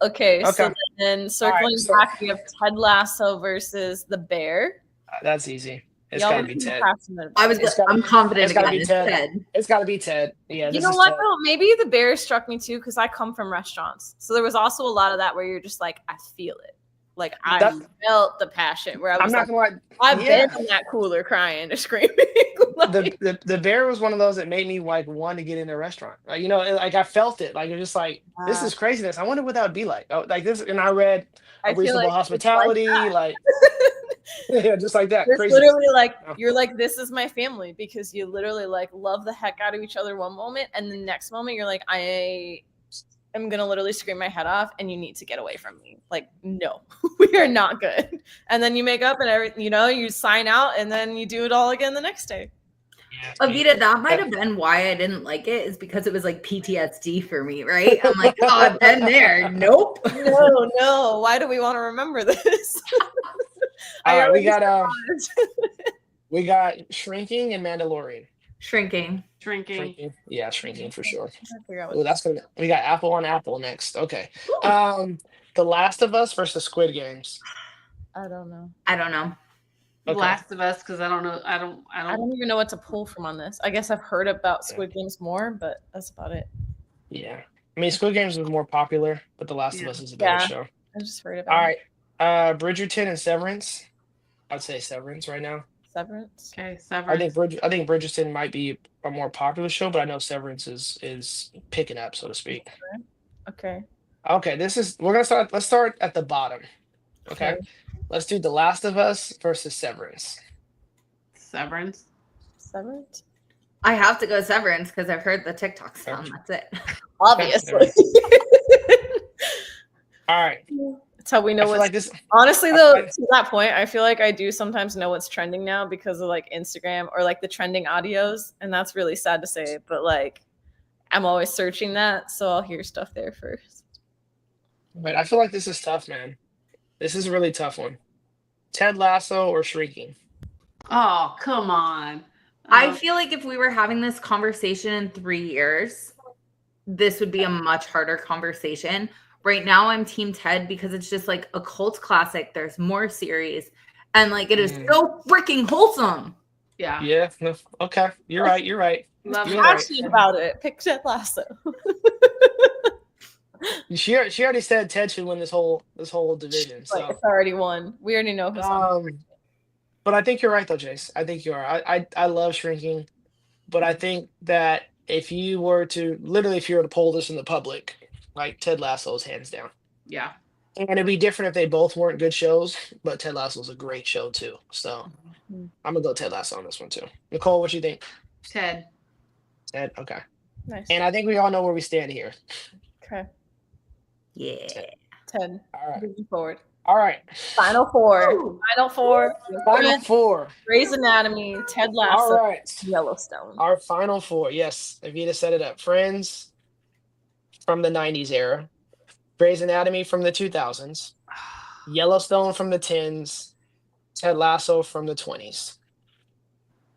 Okay, so Okay. then circling so- back, we have Ted Lasso versus the Bear. That's easy. It's Y'all gotta were be too Ted. passionate I about was. it. It's gotta I'm be- confident it's gotta again. be It's Ted. Ted. It's got to be Ted. Yeah. You this know is what Ted. though? Maybe the Bear struck me too because I come from restaurants, so there was also a lot of that where you're just like, I feel it. Like I felt the passion where I was I'm not like, gonna lie. I've been in that cooler crying or screaming. Like, The bear was one of those that made me like want to get in a restaurant. Like, like I felt it. Like, it was just like, this is craziness. I wonder what that would be like. Oh, like this, and I read I feel Reasonable like Hospitality, like yeah, just like that. It's Craziness. literally like you're like, this is my family, because you literally like love the heck out of each other one moment, and the next moment you're like, I am gonna literally scream my head off, and you need to get away from me. Like, no, we are not good. And then you make up and everything, you sign out, and then you do it all again the next day. Avita, that might have been why I didn't like it, is because it was like PTSD for me, right? I'm like, oh, I've been there. Nope. No. Why do we want to remember this? All right, we got Shrinking and Mandalorian. Shrinking. Yeah, Shrinking for sure. Ooh, we got Apple on Apple next. Okay. The Last of Us versus Squid Games. I don't know. Okay. Last of Us, because I don't know. I don't even know what to pull from on this. I guess I've heard about Squid Games more, but that's about it. Yeah. I mean, Squid Games was more popular, but The Last of Us is a better show. I just heard about it. All right. Bridgerton and Severance. I'd say Severance right now. Severance. Okay, Severance. I think Bridgerton might be a more popular show, but I know Severance is picking up, so to speak. Okay. Okay, let's start at the bottom. Okay. Let's do The Last of Us versus Severance. Severance. I have to go Severance because I've heard the TikTok sound. That's it. Obviously. All right. That's how we know what's like this. Honestly, though, to that point, I feel like I do sometimes know what's trending now because of like Instagram or like the trending audios, and that's really sad to say, but like I'm always searching that, so I'll hear stuff there first. But I feel like this is tough, man. This is a really tough one. Ted Lasso or Shrinking? Oh, come on. I feel like if we were having this conversation in 3 years, this would be a much harder conversation. Right now, I'm Team Ted because it's just like a cult classic. There's more series, and like it is so freaking wholesome. Yeah. Yeah. Okay. You're right. I'm passionate about it. Pick Ted Lasso. She already said Ted should win this whole division. So it's already won. We already know who's on. But I think you're right though, Jace. I think you are. I love Shrinking, but I think that if you were to poll this in the public, like Ted Lasso's hands down. Yeah. And it'd be different if they both weren't good shows, but Ted Lasso's a great show too. So I'm gonna go Ted Lasso on this one too. Nicole, what you think? Ted, okay. Nice. And I think we all know where we stand here. Okay. Yeah. Ted. All right. Moving forward. All right. Final four. Final four. Grey's Anatomy, Ted Lasso, all right. Yellowstone. Our final four. Yes, Avita set it up. Friends from the 90s era. Grey's Anatomy from the 2000s. Yellowstone from the 10s. Ted Lasso from the 20s.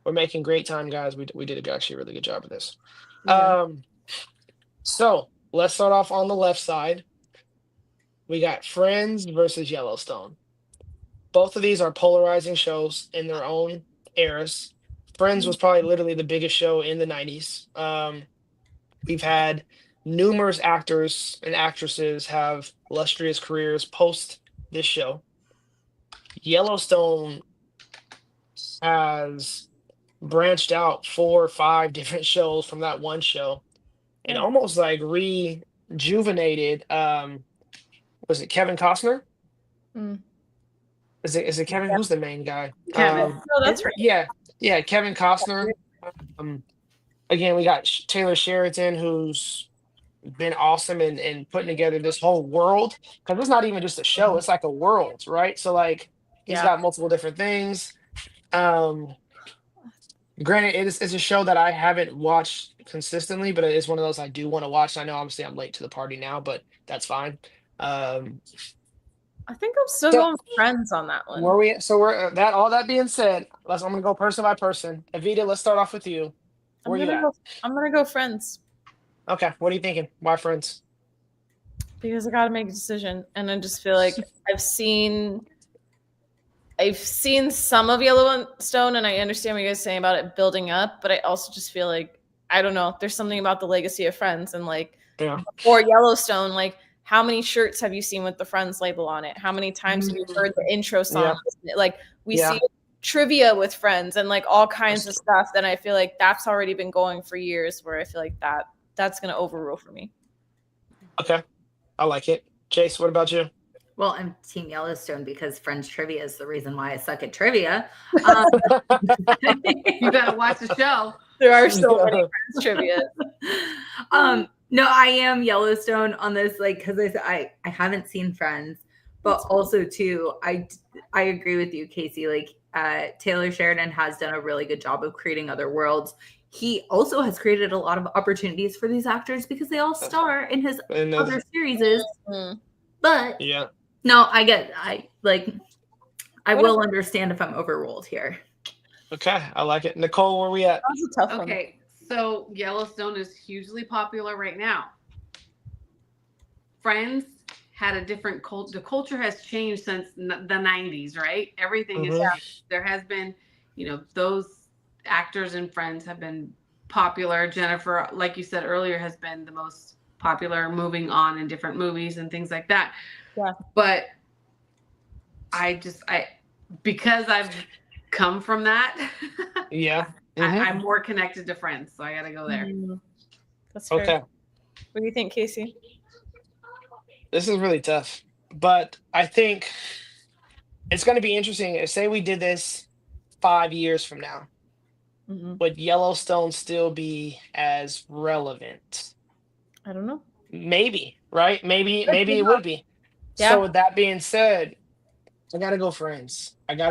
We're making great time, guys. We did actually a really good job of this. Yeah. So let's start off on the left side. We got Friends versus Yellowstone. Both of these are polarizing shows in their own eras. Friends was probably literally the biggest show in the 90s. We've had numerous actors and actresses have illustrious careers post this show. Yellowstone has branched out 4 or 5 different shows from that one show and almost like rejuvenated was it Kevin Costner? Is it Kevin? Who's the main guy? Kevin. No, that's right. Yeah, Kevin Costner. Again, we got Taylor Sheridan, who's been awesome in putting together this whole world, because it's not even just a show, it's like a world, right? So like he's got multiple different things. Granted, it's a show that I haven't watched consistently, but it is one of those I do want to watch. I know obviously I'm late to the party now, but that's fine. I think I'm still going Friends on that one. All that being said, I'm gonna go person by person. Avita, let's start off with you. I'm gonna go Friends. Okay, what are you thinking? Why Friends? Because I gotta make a decision, and I just feel like I've seen some of Yellowstone, and I understand what you guys are saying about it building up, but I also just feel like, I don't know, there's something about the legacy of Friends, and like for Yellowstone, like how many shirts have you seen with the Friends label on it? How many times have you heard the intro song? Yeah. Like we see trivia with Friends and like all kinds of stuff. Then I feel like that's already been going for years, where I feel like that's going to overrule for me. Okay. I like it. Chase, what about you? Well, I'm Team Yellowstone because Friends trivia is the reason why I suck at trivia. You gotta watch the show. There are so many Friends trivia. No, I am Yellowstone on this, like, because I haven't seen Friends, but also too, I agree with you, Casey. Like, Taylor Sheridan has done a really good job of creating other worlds. He also has created a lot of opportunities for these actors because they all star in his other series. But no, I will understand if I'm overruled here. Okay, I like it. Nicole, where we at? That was a tough one. Okay, so Yellowstone is hugely popular right now. Friends had a different culture. The culture has changed since the 90s, right? Everything is changed. There has been, those actors in Friends have been popular. Jennifer, like you said earlier, has been the most popular, moving on in different movies and things like that. Yeah. But because I've come from that, I'm more connected to Friends, so I gotta go there. That's fair. Okay. What do you think, Casey? This is really tough, but I think it's going to be interesting. Say we did this 5 years from now, would Yellowstone still be as relevant? I don't know. Maybe, right? Maybe it would be. Yeah. So with that being said, I gotta go Friends. And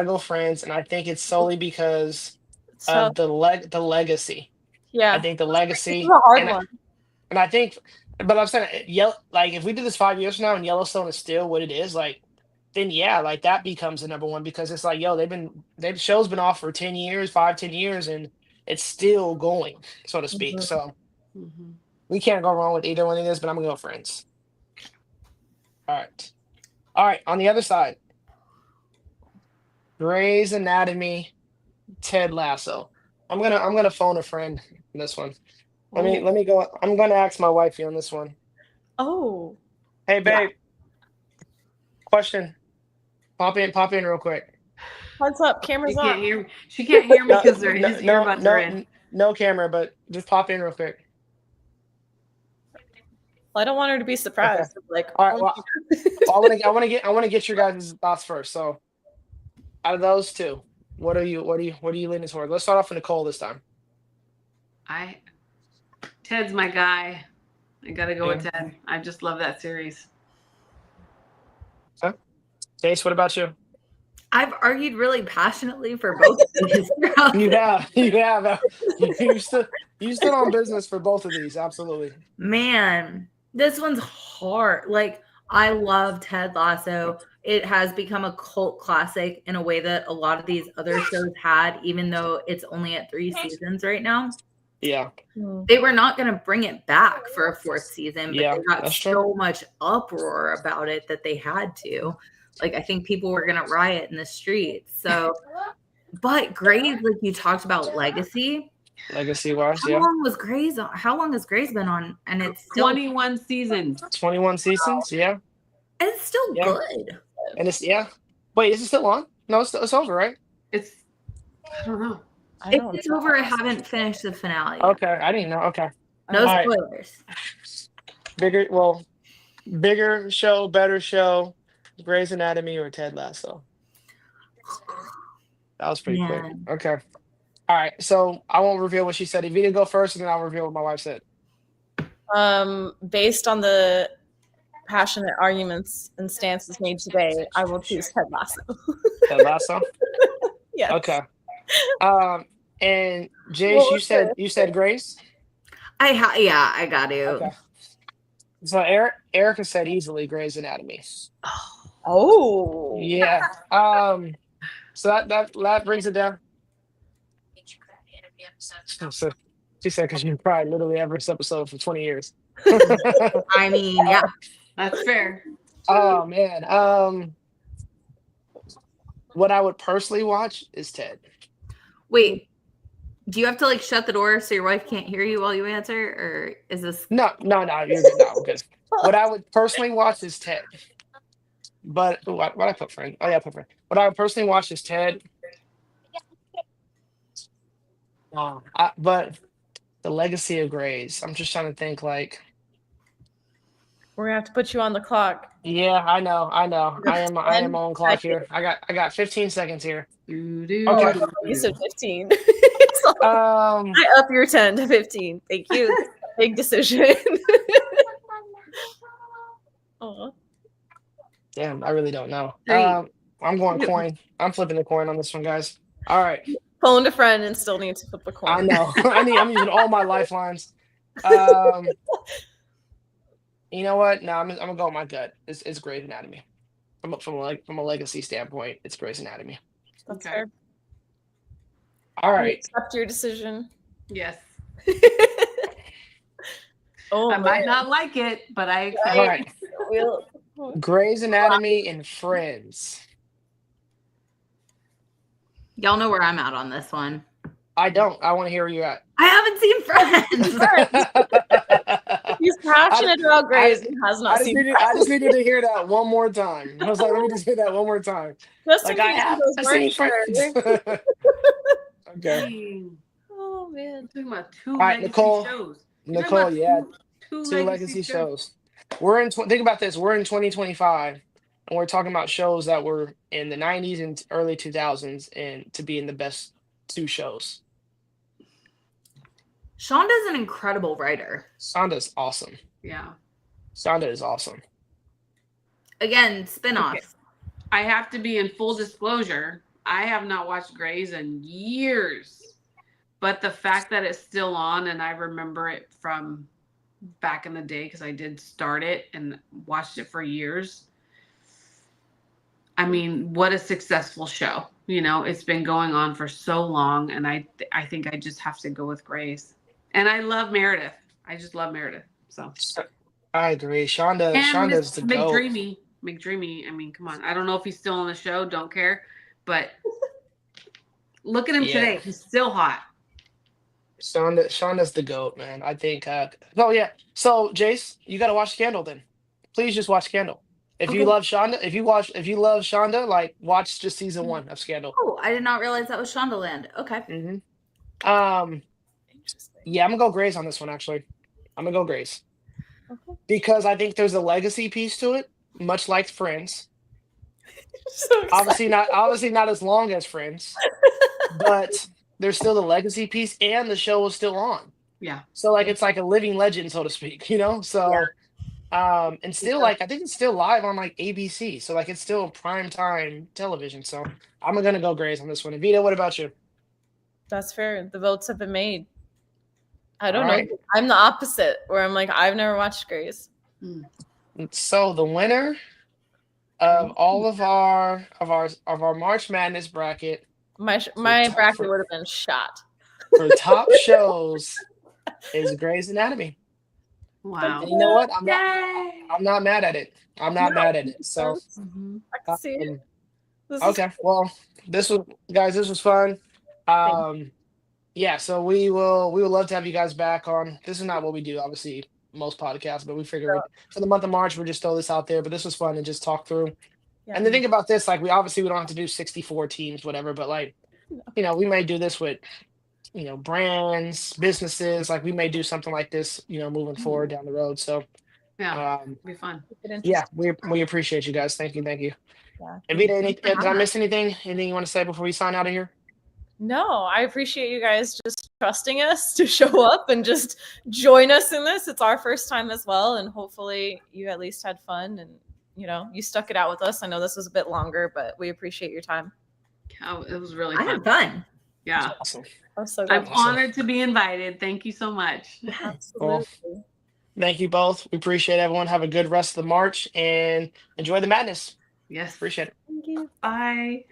I think it's solely because of the legacy. Yeah, I think the legacy. It's a hard one. And I think, but I'm saying, like if we did this 5 years from now and Yellowstone is still what it is, like, then like that becomes the number one, because it's like, the show's been off for 10 years, 5-10 years, and it's still going, so to speak. So we can't go wrong with either one of this, but I'm gonna go Friends. All right. On the other side, Grey's Anatomy, Ted Lasso. I'm gonna phone a friend in this one. Let me go. I'm gonna ask my wifey on this one. Oh. Hey babe. Yeah. Question. Pop in real quick. What's up? Camera's on. She can't hear me because his earbuds are in. No camera, but just pop in real quick. Well, I don't want her to be surprised. Okay. Like, all right. Well, I want to get your guys' thoughts first. So, out of those two, what are you leaning toward? Let's start off with Nicole this time. Ted's my guy. I gotta go with Ted. I just love that series. Huh? Jace, what about you? I've argued really passionately for both of these. You have. You stood on business for both of these. Absolutely. Man, this one's hard. Like, I love Ted Lasso. It has become a cult classic in a way that a lot of these other shows had, even though it's only at 3 seasons right now. Yeah. They were not going to bring it back for a 4th season, but they got so much uproar about it that they had to. Like, I think people were going to riot in the streets. So, but Grey's, like you talked about legacy. Legacy-wise, How long has Grey's been on? And it's still 21 seasons. 21 seasons, yeah. And it's still good. And it's Wait, is it still on? No, it's over, right? I don't know. If it's over, I haven't finished the finale yet. Okay, I didn't know. Okay. No spoilers. Bigger show, better show, Grey's Anatomy or Ted Lasso? That was pretty quick. Okay. All right, so I won't reveal what she said. Evita, go first, and then I'll reveal what my wife said. Based on the passionate arguments and stances made today, I will choose Ted Lasso. Ted Lasso? Yes. Okay. And Jace, you said Grace? I got to. Okay. So Erica said easily Grey's Anatomy. Oh. Yeah. So that brings it down. So she said because you cried literally every episode for 20 years. I mean, yeah, that's fair. Oh man. What I would personally watch is Ted. Wait, Do you have to like shut the door so your wife can't hear you while you answer, or is this? No, you're good. No, I'm good. What I would personally watch is Ted. But what I put friend? Oh yeah, I put friend. What I would personally watch is Ted. But the Legacy of Grays. I'm just trying to think. Like, We're gonna have to put you on the clock. yeah, I know. I am on clock here. I got 15 seconds here. Okay. You said 15. Um. I up your 10 to 15. Thank you. Big decision. Aw. Damn, I really don't know. 3. I'm going coin. I'm flipping the coin on this one, guys. All right. Phone a friend and still need to flip a coin. I know. I'm using all my lifelines. You know what? No, I'm gonna go with my gut. It's Grey's Anatomy. From a legacy standpoint, it's Grey's Anatomy. That's Okay. fair. All I right. accept your decision. Yes. Oh, I might not like it, but I accept All right. We'll, Grey's Anatomy and Friends. Y'all know where I'm at on this one. I don't. I want to hear where you're at. I haven't seen Friends. he's passionate about Grey's and has not seen. I just needed to hear that one more time. I was like, let me just hear that one more time. Just Like in I case have those seen weren't Friends. sure. Okay. Dang. Oh man. Talking about 2 All right, legacy Nicole. shows. Nicole, yeah. Two Two legacy shows. We're in. Think about this. We're in 2025, and we're talking about shows that were in the 90s and early 2000s, and to be in the best 2 shows. Shonda's an incredible writer. Sonda's awesome. Yeah. Sonda is awesome. Again, spinoffs. Okay. I have to be in full disclosure. I have not watched Grey's in years, but the fact that it's still on and I remember it from back in the day because I did start it and watched it for years. I mean, what a successful show. You know, it's been going on for so long, and I think I just have to go with Grey's. And I love Meredith. I just love Meredith. So I agree. Shonda's the GOAT. McDreamy. I mean, come on. I don't know if he's still on the show. Don't care. But look at him today. He's still hot. Shonda's the GOAT, man. I think. Oh yeah. So Jace, you got to watch Scandal then. Please just watch Scandal. If you love Shonda, if you love Shonda, like watch just season 1 of Scandal. Oh, I did not realize that was Shondaland. Okay. Mm-hmm. Yeah, I'm gonna go Grey's on this one. Actually, I'm gonna go Grey's because I think there's a legacy piece to it, much like Friends. So obviously not as long as Friends, but there's still the legacy piece, and the show is still on. Yeah. So like it's like a living legend, so to speak. You know. So. And still like I think it's still live on like ABC, so like it's still prime time television. So I'm gonna go Grey's on this one. And Vita, what about you? That's fair. The votes have been made. I don't All know. right. I'm the opposite, where I'm like, I've never watched Grey's. So the winner of all of our March Madness bracket, My bracket would have been shot. for top shows is Grey's Anatomy. Wow. And you know what? I'm not mad at it. I'm not mad at it. So I can see it. okay. Well, this was fun. Yeah, so we would love to have you guys back on. This is not what we do, obviously, most podcasts, but we figured for the month of March, we'll just throw this out there. But this was fun and just talk through. Yeah. And the thing about this, like we don't have to do 64 teams, whatever, but like, you know, we may do this with, you know, brands, businesses, like we may do something like this, you know, moving forward down the road. So yeah, it'll be fun. Yeah, we appreciate you guys. Thank you. Yeah. And Vita, did I miss anything? Anything you want to say before we sign out of here? No, I appreciate you guys just trusting us to show up and just join us in this. It's our first time as well, and hopefully you at least had fun and you know you stuck it out with us. I know this was a bit longer, but we appreciate your time. Oh, it was really fun. I had fun. Yeah. Awesome. I'm honored to be invited. Thank you so much. Absolutely. Well, thank you both. We appreciate everyone. Have a good rest of the March and enjoy the madness. Yes. Appreciate it. Thank you. Bye.